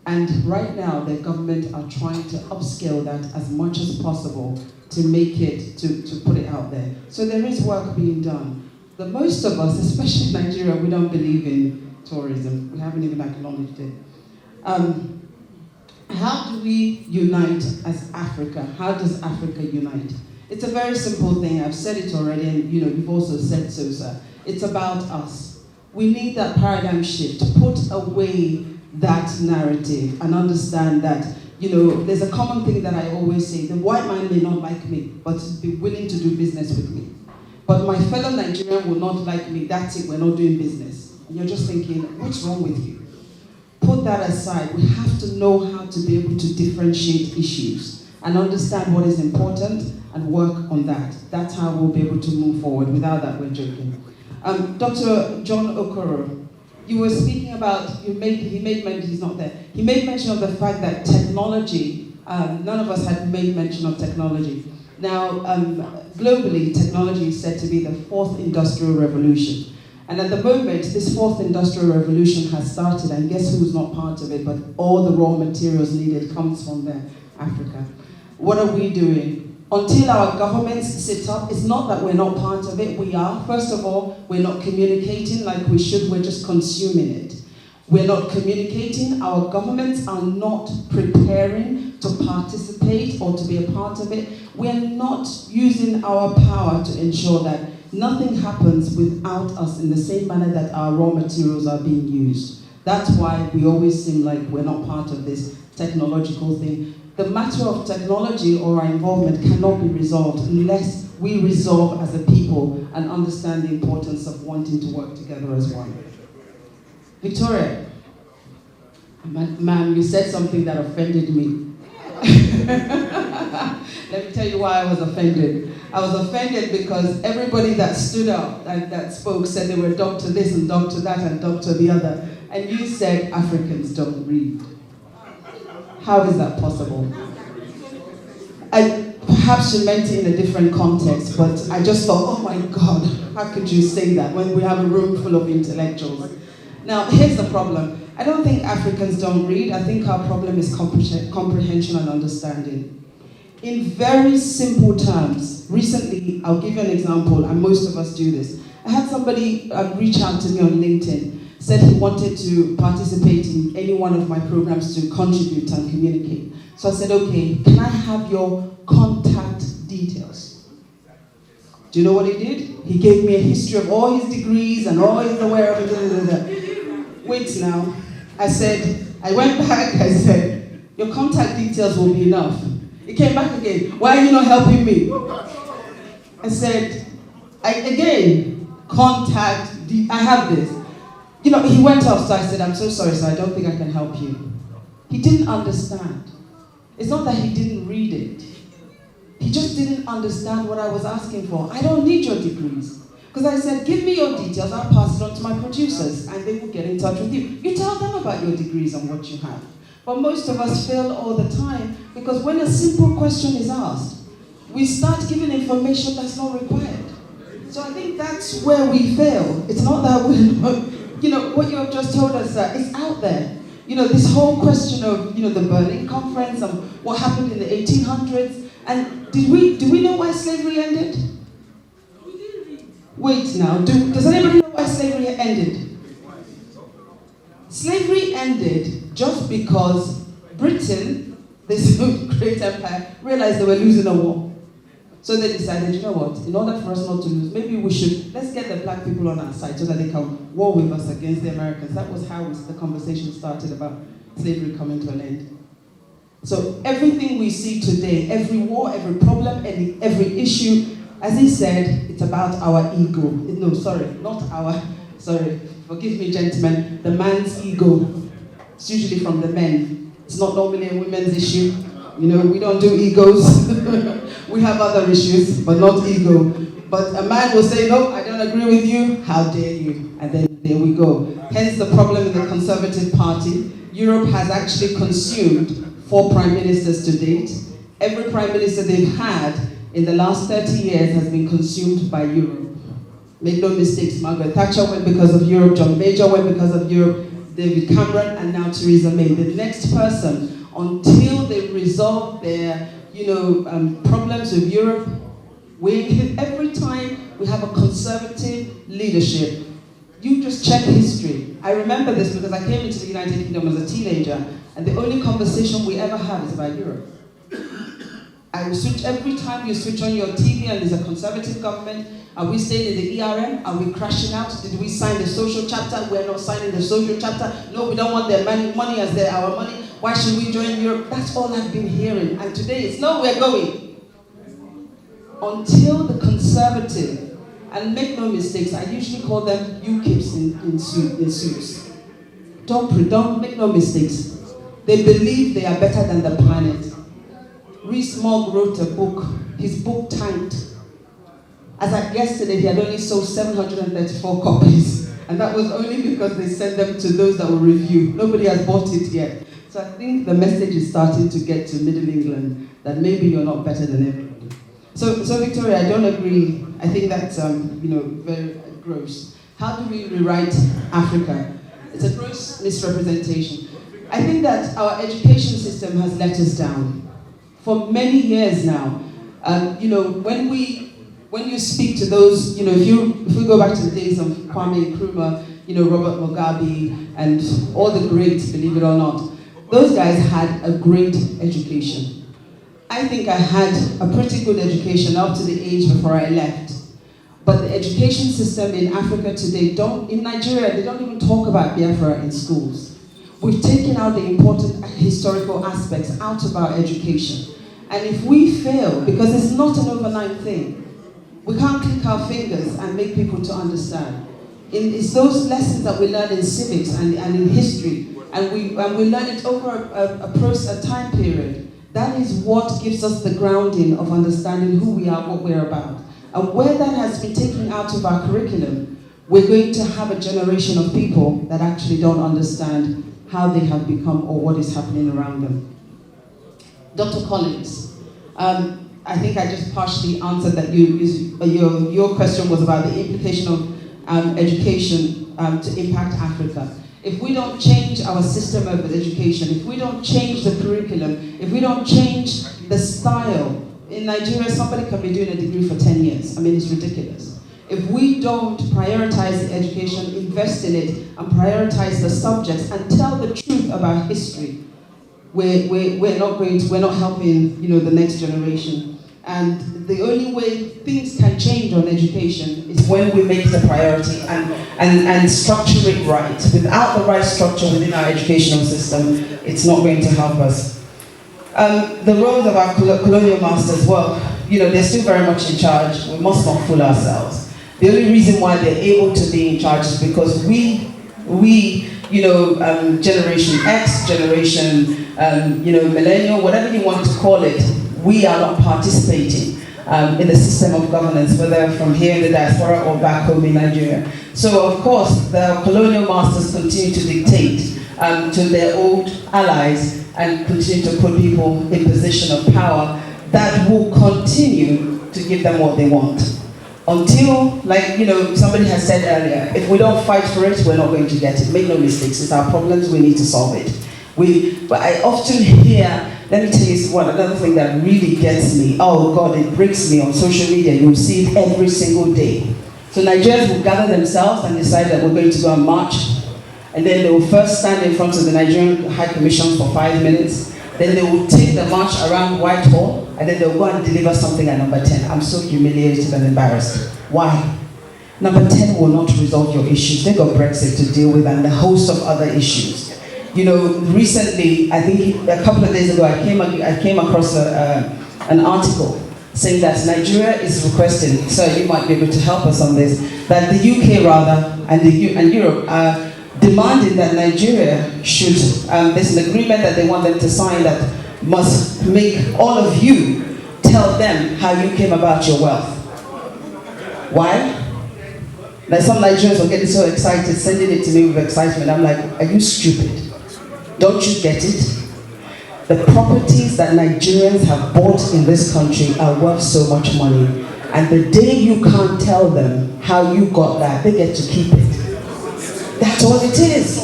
And right now, the government are trying to upscale that as much as possible to make it, to put it out there. So there is work being done. The most of us, especially in Nigeria, we don't believe in tourism. We haven't even acknowledged it. How do we unite as Africa? How does Africa unite? It's a very simple thing. I've said it already, and you've also said so, sir. It's about us. We need that paradigm shift, to put away that narrative and understand that there's a common thing that I always say: the white man may not like me, but be willing to do business with me. But my fellow Nigerian will not like me, that's it, we're not doing business. And you're just thinking, what's wrong with you? Put that aside. We have to know how to be able to differentiate issues and understand what is important and work on that. That's how we'll be able to move forward. Without that, we're joking. Dr. John Okoro, you were speaking about, he made mention, he's not there. He made mention of the fact that technology, none of us had made mention of technology. Now, globally, technology is said to be the 4th industrial revolution. And at the moment, this 4th industrial revolution has started, and guess who's not part of it, but all the raw materials needed comes from there, Africa. What are we doing? Until our governments sit up, it's not that we're not part of it, we are. First of all, we're not communicating like we should, we're just consuming it. We're not communicating, our governments are not preparing to participate or to be a part of it. We're not using our power to ensure that nothing happens without us in the same manner that our raw materials are being used. That's why we always seem like we're not part of this technological thing. The matter of technology or our involvement cannot be resolved unless we resolve as a people and understand the importance of wanting to work together as one. Victoria, ma'am, you said something that offended me. Let me tell you why I was offended. I was offended because everybody that stood up and that spoke said they were doctor this and doctor that and doctor the other. And you said Africans don't read. How is that possible? Perhaps you meant it in a different context, but I just thought, oh my God, how could you say that when we have a room full of intellectuals? Now, here's the problem. I don't think Africans don't read. I think our problem is comprehension and understanding. In very simple terms, recently, I'll give you an example, and most of us do this. I had somebody reach out to me on LinkedIn, said he wanted to participate in any one of my programs to contribute and communicate. So I said, okay, can I have your contact details? Do you know what he did? He gave me a history of all his degrees and all he's aware of it. Wait now. I went back, I said, your contact details will be enough. He came back again. Why are you not helping me? I said, I have this. You know, he went off, so I said, I'm so sorry, sir, I don't think I can help you. He didn't understand. It's not that he didn't read it. He just didn't understand what I was asking for. I don't need your degrees. Because I said, give me your details, I'll pass it on to my producers, and they will get in touch with you. You tell them about your degrees and what you have. But most of us fail all the time, because when a simple question is asked, we start giving information that's not required. So I think that's where we fail. It's not that what you have just told us, it's out there. You know, this whole question of, the Berlin Conference and what happened in the 1800s. And do we know why slavery ended? Wait now, does anybody know why slavery ended? Slavery ended just because Britain, this great empire, realized they were losing a war. So they decided, you know what, in order for us not to lose, maybe let's get the black people on our side so that they can war with us against the Americans. That was how the conversation started about slavery coming to an end. So everything we see today, every war, every problem, every issue, as he said, it's about our ego. No, sorry, not our, sorry, forgive me, gentlemen, the man's ego. It's usually from the men. It's not normally a women's issue. We don't do egos. We have other issues, but not ego. But a man will say, no, I don't agree with you. How dare you? And then there we go. Hence the problem in the Conservative Party. Europe has actually consumed 4 prime ministers to date. Every prime minister they've had in the last 30 years has been consumed by Europe. Make no mistakes, Margaret Thatcher went because of Europe, John Major went because of Europe, David Cameron, and now Theresa May. The next person, until they resolve their problems with Europe, every time we have a conservative leadership, you just check history. I remember this because I came into the United Kingdom as a teenager, and the only conversation we ever have is about Europe. I will switch every time you switch on your TV and there's a conservative government. Are we staying in the ERM? Are we crashing out? Did we sign the social chapter? We're not signing the social chapter. No, we don't want their money as our money. Why should we join Europe? That's all I've been hearing. And today it's no, we're going. Until the conservative, and make no mistakes, I usually call them UKIPs in suits. Don't make no mistakes. They believe they are better than the planet. Rees-Mogg wrote a book. His book tanked. As at yesterday, he had only sold 734 copies. And that was only because they sent them to those that will review. Nobody has bought it yet. So I think the message is starting to get to Middle England that maybe you're not better than everybody. So Victoria, I don't agree. I think that's very gross. How do we rewrite Africa? It's a gross misrepresentation. I think that our education system has let us down for many years now. When you speak to those, if we go back to the days of Kwame Nkrumah, Robert Mugabe, and all the greats, believe it or not, those guys had a great education. I think I had a pretty good education up to the age before I left. But the education system in Africa today, in Nigeria, they don't even talk about Biafra in schools. We've taken out the important historical aspects out of our education. And if we fail, because it's not an overnight thing, we can't click our fingers and make people to understand. It's those lessons that we learn in civics and in history, and we learn it over a time period. That is what gives us the grounding of understanding who we are, what we're about. And where that has been taken out of our curriculum, we're going to have a generation of people that actually don't understand how they have become or what is happening around them. Dr. Collins, I think I just partially answered that. Your question was about the implication of education to impact Africa. If we don't change our system of education, if we don't change the curriculum, if we don't change the style, in Nigeria somebody can be doing a degree for 10 years. I mean, it's ridiculous. If we don't prioritize the education, invest in it, and prioritize the subjects and tell the truth about history, we're not helping, the next generation. And the only way things can change on education is when we make the priority and structure it right. Without the right structure within our educational system, it's not going to help us. The roles of our colonial masters, well, they're still very much in charge. We must not fool ourselves. The only reason why they're able to be in charge is because we Generation X, Generation, Millennial, whatever you want to call it, we are not participating in the system of governance, whether from here in the diaspora or back home in Nigeria. So, of course, the colonial masters continue to dictate to their old allies and continue to put people in position of power that will continue to give them what they want. Until, somebody has said earlier, if we don't fight for it, we're not going to get it. Make no mistakes, it's our problems, we need to solve it. But I often hear, let me tell you another thing that really gets me. Oh God, it breaks me on social media. You'll see it every single day. So Nigerians will gather themselves and decide that we're going to go and march. And then they will first stand in front of the Nigerian High Commission for 5 minutes. Then they will take the march around Whitehall, and then they'll go and deliver something at number 10. I'm so humiliated and embarrassed. Why? Number 10 will not resolve your issues. They've got Brexit to deal with and a host of other issues. Recently, I think a couple of days ago, I came across an article saying that Nigeria is requesting, so you might be able to help us on this, that the UK and Europe are demanding that Nigeria should, there's an agreement that they want them to sign that must make all of you tell them how you came about your wealth. Why? Now some Nigerians are getting so excited, sending it to me with excitement. I'm like, are you stupid? Don't you get it? The properties that Nigerians have bought in this country are worth so much money. And the day you can't tell them how you got that, they get to keep it. That's all it is.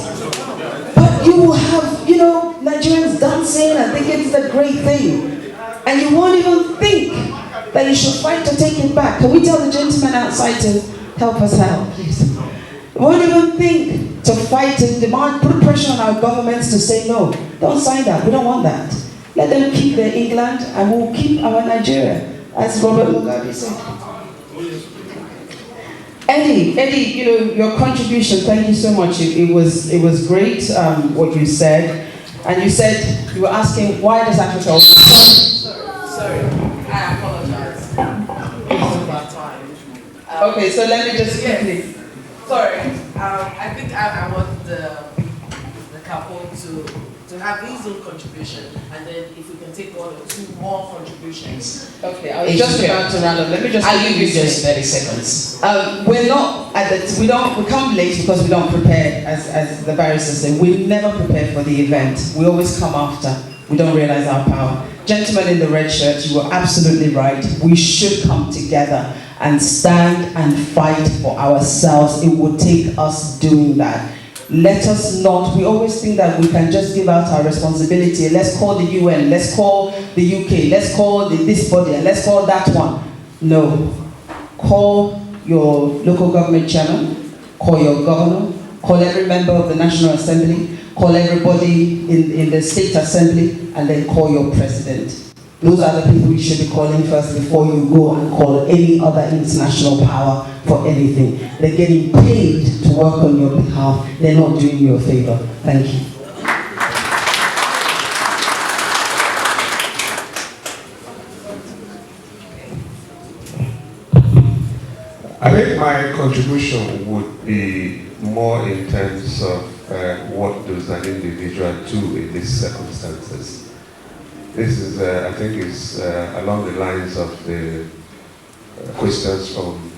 But you will have, Nigerians dancing and thinking it's a great thing. And you won't even think that you should fight to take it back. Can we tell the gentleman outside to help us out, please? We won't even think to fight and demand, put pressure on our governments to say no. Don't sign that. We don't want that. Let them keep their England and we'll keep our Nigeria, as Robert Mugabe said. Eddie, your contribution, thank you so much. It was great what you said. And you said, you were asking, why does Africa... Sorry, I apologize. It's about time. Okay, so let me just quickly... Sorry, I think I want the couple to have his own contribution, and then if we can take 1 or 2 more contributions. Okay, I was just about to round up. Let me just... I'll give you just 30 seconds. We're not we come late because we don't prepare, as the barrister said. We never prepare for the event. We always come after. We don't realize our power. Gentlemen in the red shirt, you were absolutely right. We should come together and stand and fight for ourselves. It would take us doing that. Let us not, we always think that we can just give out our responsibility. Let's call the UN, let's call the UK, let's call this body, and let's call that one. No. Call your local government chairman, call your governor, call every member of the National Assembly, call everybody in the State Assembly, and then call your president. Those are the people you should be calling first before you go and call any other international power for anything. They're getting paid to work on your behalf. They're not doing you a favor. Thank you. I think My contribution would be more in terms of what does an individual do in these circumstances. This is, I think, is along the lines of the questions from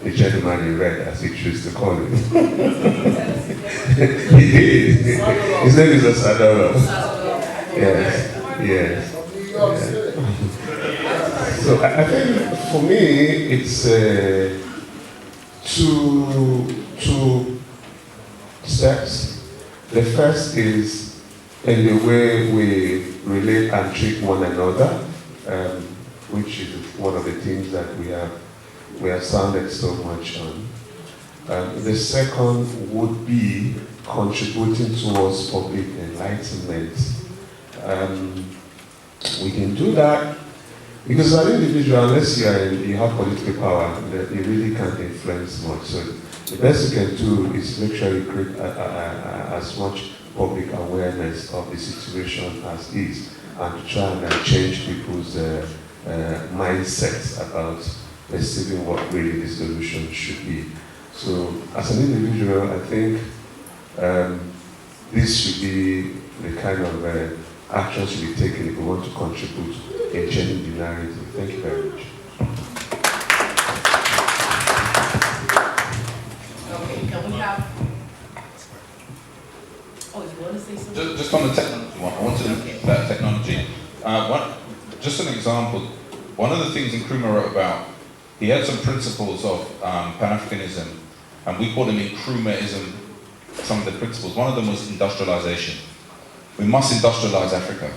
the gentleman in red, as he chose to call it. He did. His name is Osadoro. Yes, yes. So I think for me, it's two steps. The first is in the way we relate and treat one another, which is one of the things that we have sounded so much on. The second would be contributing towards public enlightenment. We can do that because as an individual, unless you have political power, you really can't influence much. So the best you can do is make sure you create as much public awareness of the situation as is, and to try and change people's mindsets about perceiving what really the solution should be. So as an individual, I think this should be the kind of action should be taken if we want to contribute in changing the narrative. Thank you very much. Okay, can we have... Oh, you want to say something? Just on the technology one, I want to look at technology. Just an example, one of the things Nkrumah wrote about, he had some principles of Pan-Africanism, and we call them Nkrumahism, some of the principles. One of them was industrialization. We must industrialize Africa.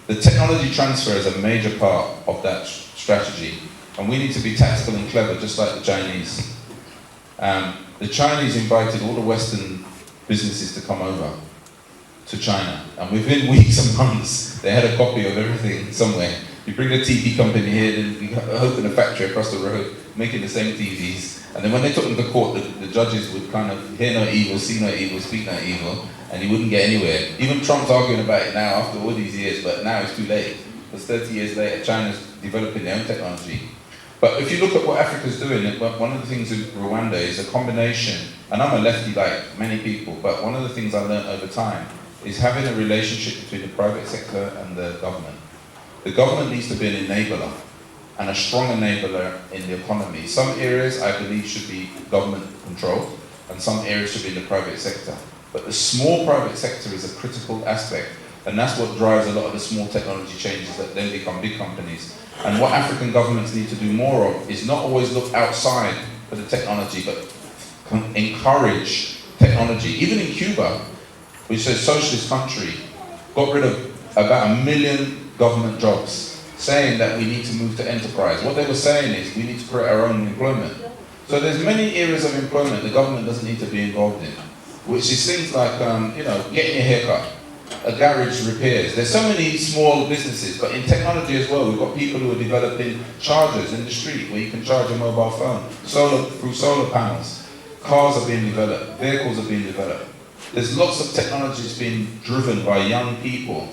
The technology transfer is a major part of that strategy, and we need to be tactical and clever, just like the Chinese. The Chinese invited all the Western businesses to come over to China, and within weeks and months, they had a copy of everything somewhere. You bring the TV company here, then you open a factory across the road, making the same TVs, and then when they took them to court, the judges would kind of hear no evil, see no evil, speak no evil, and he wouldn't get anywhere. Even Trump's arguing about it now after all these years, but now it's too late. Because 30 years later, China's developing their own technology. But if you look at what Africa's doing, one of the things in Rwanda is a combination, and I'm a lefty like many people, but one of the things I learned over time is having a relationship between the private sector and the government. The government needs to be an enabler, and a strong enabler in the economy. Some areas I believe should be government controlled, and some areas should be in the private sector. But the small private sector is a critical aspect, and that's what drives a lot of the small technology changes that then become big companies. And what African governments need to do more of is not always look outside for the technology, but encourage technology. Even in Cuba, which is a socialist country, got rid of about 1 million government jobs, saying that we need to move to enterprise. What they were saying is we need to create our own employment. So there's many areas of employment the government doesn't need to be involved in, which is things like, getting a haircut, a garage repairs. There's so many small businesses, but in technology as well, we've got people who are developing chargers in the street where you can charge a mobile phone, through solar panels. Cars are being developed, vehicles are being developed. There's lots of technologies being driven by young people,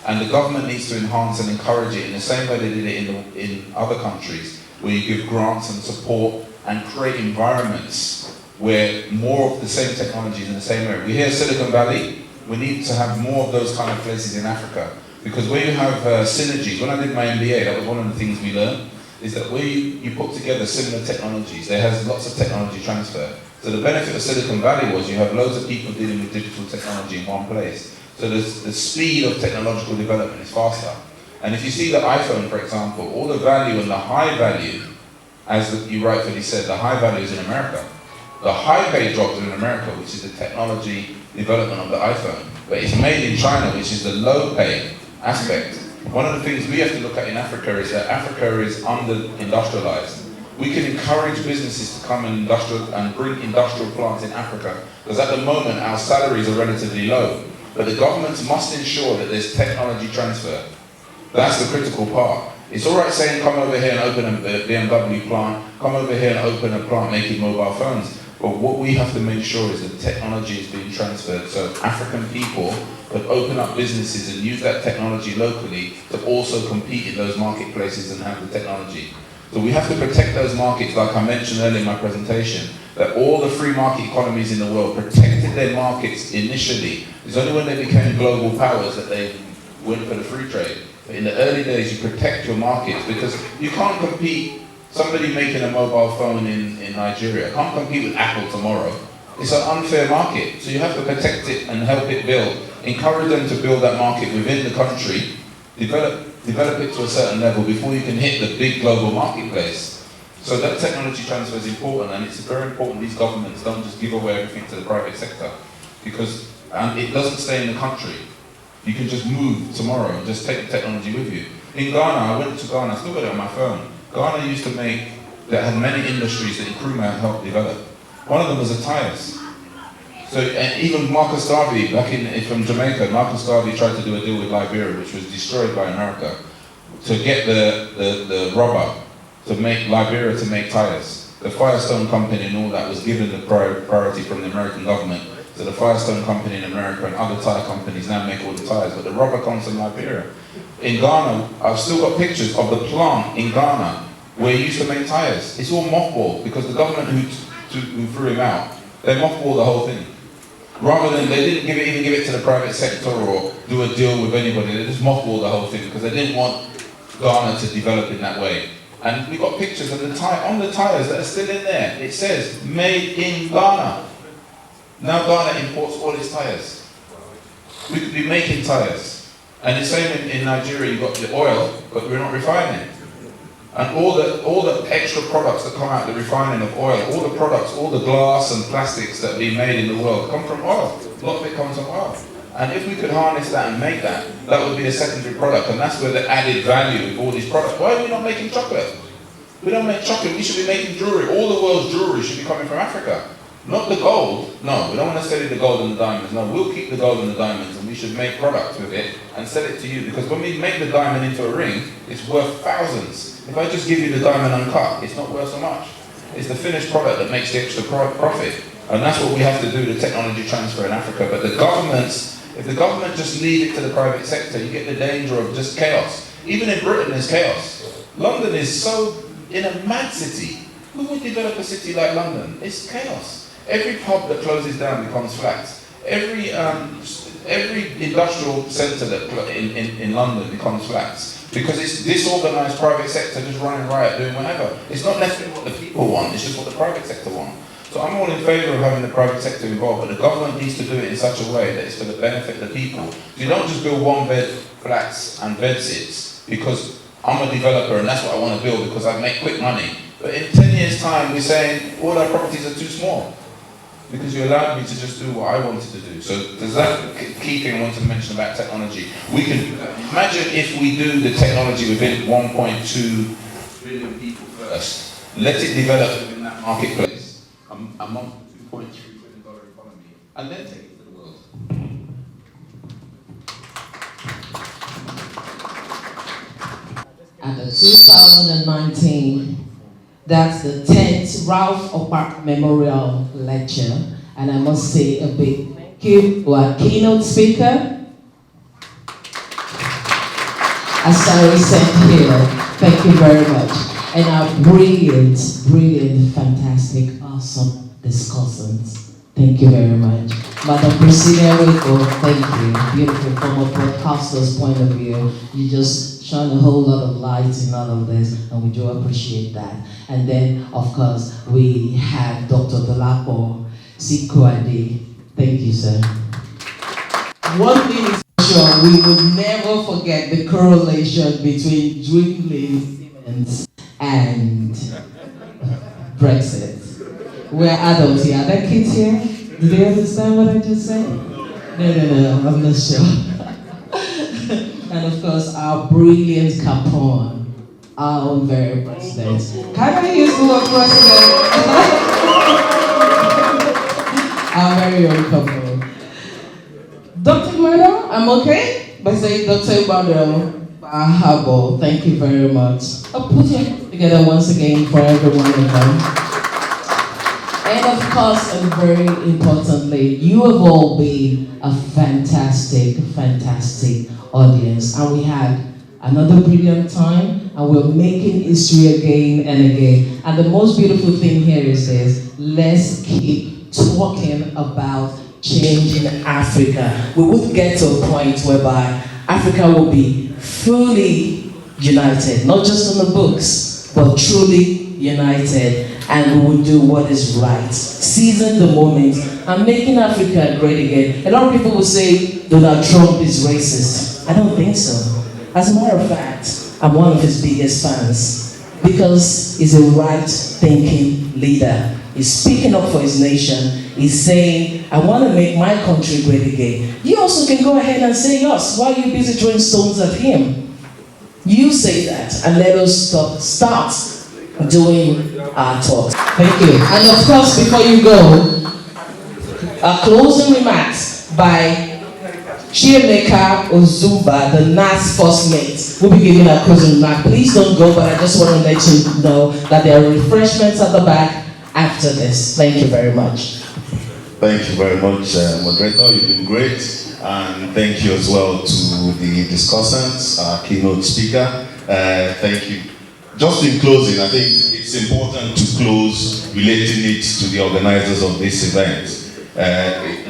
and the government needs to enhance and encourage it in the same way they did it in other countries, where you give grants and support and create environments where more of the same technologies in the same area. We hear Silicon Valley, we need to have more of those kind of places in Africa, because where you have synergies. When I did my MBA, that was one of the things we learned, is that where you put together similar technologies, there has lots of technology transfer. So the benefit of Silicon Valley was you have loads of people dealing with digital technology in one place. So the speed of technological development is faster. And if you see the iPhone, for example, all the value and the high value, as you rightfully said, the high value is in America. The high paid jobs are in America, which is the technology development of the iPhone. But it's made in China, which is the low paid aspect. One of the things we have to look at in Africa is that Africa is under-industrialized. We can encourage businesses to come and bring industrial plants in Africa, because at the moment our salaries are relatively low. But the governments must ensure that there's technology transfer. That's the critical part. It's all right saying come over here and open a BMW plant, come over here and open a plant making mobile phones. But what we have to make sure is that technology is being transferred so African people can open up businesses and use that technology locally to also compete in those marketplaces and have the technology. So we have to protect those markets, like I mentioned earlier in my presentation, that all the free market economies in the world protected their markets initially. It's only when they became global powers that they went for the free trade. But in the early days, you protect your markets because you can't compete. Somebody making a mobile phone in Nigeria can't compete with Apple tomorrow. It's an unfair market, so you have to protect it and help it build. Encourage them to build that market within the country, develop it to a certain level before you can hit the big global marketplace. So that technology transfer is important, and it's very important these governments don't just give away everything to the private sector, because it doesn't stay in the country. You can just move tomorrow and just take the technology with you. In Ghana, I went to Ghana, I still got it on my phone. Ghana used to that had many industries that Nkrumah helped develop. One of them was the tires. So, and even Marcus Garvey, from Jamaica, Marcus Garvey tried to do a deal with Liberia, which was destroyed by America, to get the rubber to make Liberia to make tires. The Firestone Company and all that was given the priority from the American government. So the Firestone Company in America and other tire companies now make all the tires, but the rubber comes from Liberia. In Ghana, I've still got pictures of the plant in Ghana where he used to make tires. It's all mothballed because the government who threw him out, they mothballed the whole thing. Rather than, they didn't even give it to the private sector or do a deal with anybody, they just mothballed the whole thing because they didn't want Ghana to develop in that way. And we got pictures of on the tires that are still in there. It says, made in Ghana. Now Ghana imports all its tires. We could be making tires. And the same in Nigeria, you've got the oil, but we're not refining. And all the extra products that come out of the refining of oil, all the products, all the glass and plastics that are being made in the world come from oil. A lot of it comes from oil. And if we could harness that and make that, that would be a secondary product. And that's where the added value of all these products. Why are we not making chocolate? We don't make chocolate, we should be making jewelry. All the world's jewelry should be coming from Africa. Not the gold. No, we don't want to sell you the gold and the diamonds. No, we'll keep the gold and the diamonds and we should make products with it and sell it to you. Because when we make the diamond into a ring, it's worth thousands. If I just give you the diamond uncut, it's not worth so much. It's the finished product that makes the extra profit. And that's what we have to do, the technology transfer in Africa. But the governments, if the government just leave it to the private sector, you get the danger of just chaos. Even in Britain, there's chaos. London is so, in a mad city. Who would develop a city like London? It's chaos. Every pub that closes down becomes flats. Every industrial centre that in London becomes flats. Because it's disorganised private sector just running riot, doing whatever. It's not necessarily what the people want, it's just what the private sector want. So I'm all in favour of having the private sector involved, but the government needs to do it in such a way that it's for the benefit of the people. You don't just build one-bed flats and bed sits because I'm a developer and that's what I want to build because I make quick money. But in 10 years' time, we're saying all our properties are too small because you allowed me to just do what I wanted to do. So there's that key thing I wanted to mention about technology. We can imagine if we do the technology within 1.2 billion people first. Let it develop within that marketplace among the $2.3 trillion economy, and then take it to the world. At the 2019, that's the 10th Ralph Opara Memorial Lecture, and I must say a big thank you to our keynote speaker, Asari sent here. Thank you very much. And our brilliant, fantastic, awesome discussants. Thank you very much. Madam Priscilla Rico, thank you. Beautiful from a broadcaster's point of view. You just shone a whole lot of light in all of this, and we do appreciate that. And then, of course, we have Dr. Dolapo Sikwade. Thank you, sir. One thing is sure, we would never forget the correlation between dwindling Siemens and Brexit. We're adults here. Are there kids here? Do they understand what I just said? No, I'm not sure. And of course, our brilliant Capone, our own very president. Can I use the word president? Our very own Capone. Dr. Mano, I'm okay by saying Dr. Mano Bahabo. Thank you very much. I'll put your hands together once again for every one of them. And of course, and very importantly, you have all been a fantastic audience. And we had another brilliant time, and we're making history again and again. And the most beautiful thing here is this: let's keep talking about change in Africa. We would get to a point whereby Africa will be fully united, not just in the books, but truly united, and we will do what is right, seizing the moment and making Africa great again. A lot of people will say Donald Trump is racist. I don't think so. As a matter of fact, I'm one of his biggest fans because he's a right-thinking leader. He's speaking up for his nation. He's saying, I want to make my country great again. You also can go ahead and say yours. Why are you busy throwing stones at him? You say that, and let us start doing our talks. Thank you. And of course, before you go, closing remarks by Chiemeka Ozumba, the NAS first mate, will be giving a closing remark. Please don't go, but I just want to let you know that there are refreshments at the back after this. Thank you very much. Thank you very much, moderator. You've been great. And thank you as well to the discussants, our keynote speaker. Thank you. Just in closing, I think it's important to close relating it to the organizers of this event.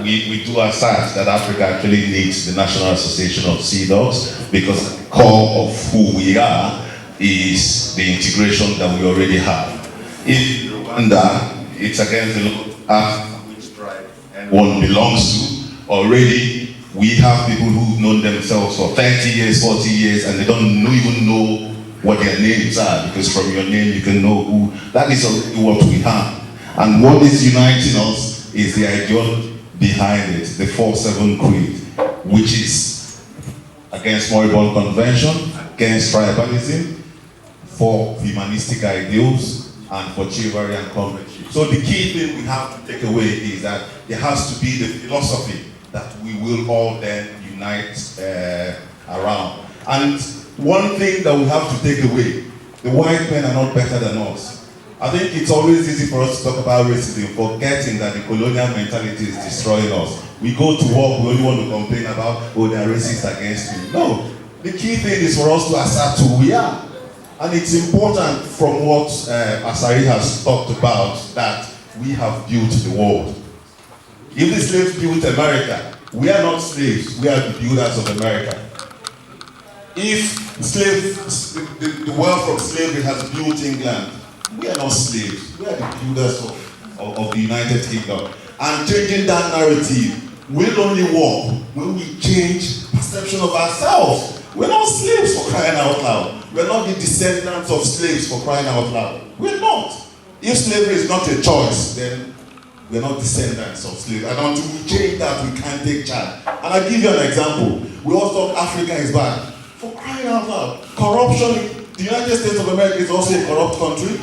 We do assert that Africa actually needs the National Association of Seadogs because the core of who we are is the integration that we already have. In Rwanda, it's against the law which tribe one belongs to. Already, we have people who've known themselves for 30 years, 40 years, and they don't even know what their names are, because from your name you can know who. That is already what we have. And what is uniting us is the ideology behind it, the 4-7 Creed, which is against Moribond Convention, against tribalism, for humanistic ideals, and for chivalry and comradeship. So the key thing we have to take away is that there has to be the philosophy that we will all then unite around. And one thing that we have to take away, the white men are not better than us. I think it's always easy for us to talk about racism, forgetting that the colonial mentality is destroying us. We go to work, we only want to complain about, oh, they're racist against me. No, the key thing is for us to assert who we are. And it's important from what Asari has talked about, that we have built the world. If the slaves built America, we are not slaves, we are the builders of America. If slaves, the wealth from slavery has built England, we are not slaves, we are the builders of the United Kingdom. And changing that narrative will only work when we change perception of ourselves. We're not slaves, for crying out loud. We're not the descendants of slaves, for crying out loud. We're not. If slavery is not a choice, then we're not descendants of slaves. And until we change that, we can't take charge. And I'll give you an example. We all thought Africa is bad. For crying out loud. Corruption, the United States of America is also a corrupt country.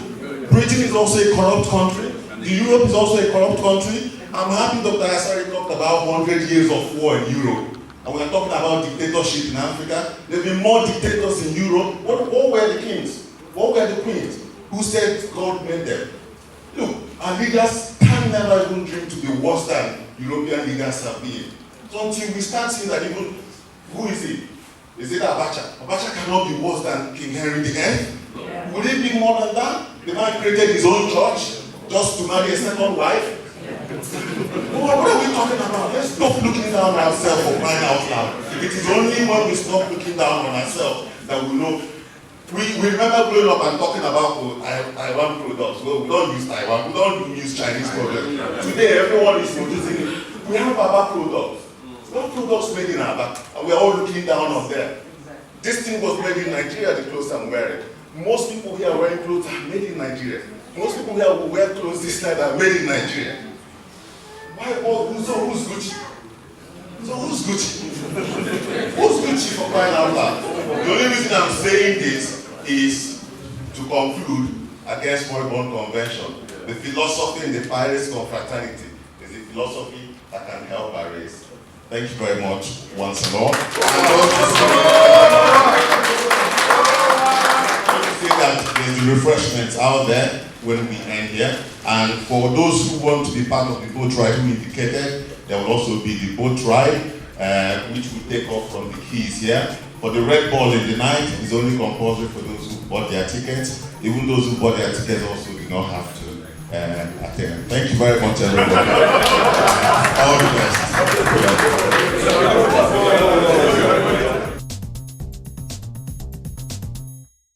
Britain is also a corrupt country. Europe is also a corrupt country. I'm happy Dr. Asari talked about 100 years of war in Europe. And we're talking about dictatorship in Africa. There have been more dictators in Europe. What were the kings? What were the queens? Who said God made them? Look, our leaders can never even dream to be worse than European leaders have been. So until we start seeing that even, who is it? Is it Abacha? Abacha cannot be worse than King Henry X. Yeah. Would it be more than that? The man created his own church just to marry a second wife. What are we talking about? Let's stop looking down on ourselves for crying out loud. It is only when we stop looking down on ourselves that we know. We remember growing up and talking about Taiwan products. Well, we don't use Taiwan, we don't use Chinese products. Today, everyone is producing it. We have Aba products. No products made in Aba, and we are all looking down on them. This thing was made in Nigeria, the clothes I'm wearing. Most people here wearing clothes are made in Nigeria. Most people here will wear clothes this night are made in Nigeria. Why? So who's Gucci? So who's Gucci? Who's Gucci, for crying out loud? The only reason I'm saying this is to conclude against Moribond Convention. The philosophy in the Pyrates Confraternity is a philosophy that can help our race. Thank you very much once and all. There's the refreshments out there when we end here. And for those who want to be part of the boat ride who indicated, there will also be the boat ride, which will take off from the quays here. For the red ball in the night is only compulsory for those who bought their tickets. Even those who bought their tickets also do not have to attend. Thank you very much, everybody. All the best.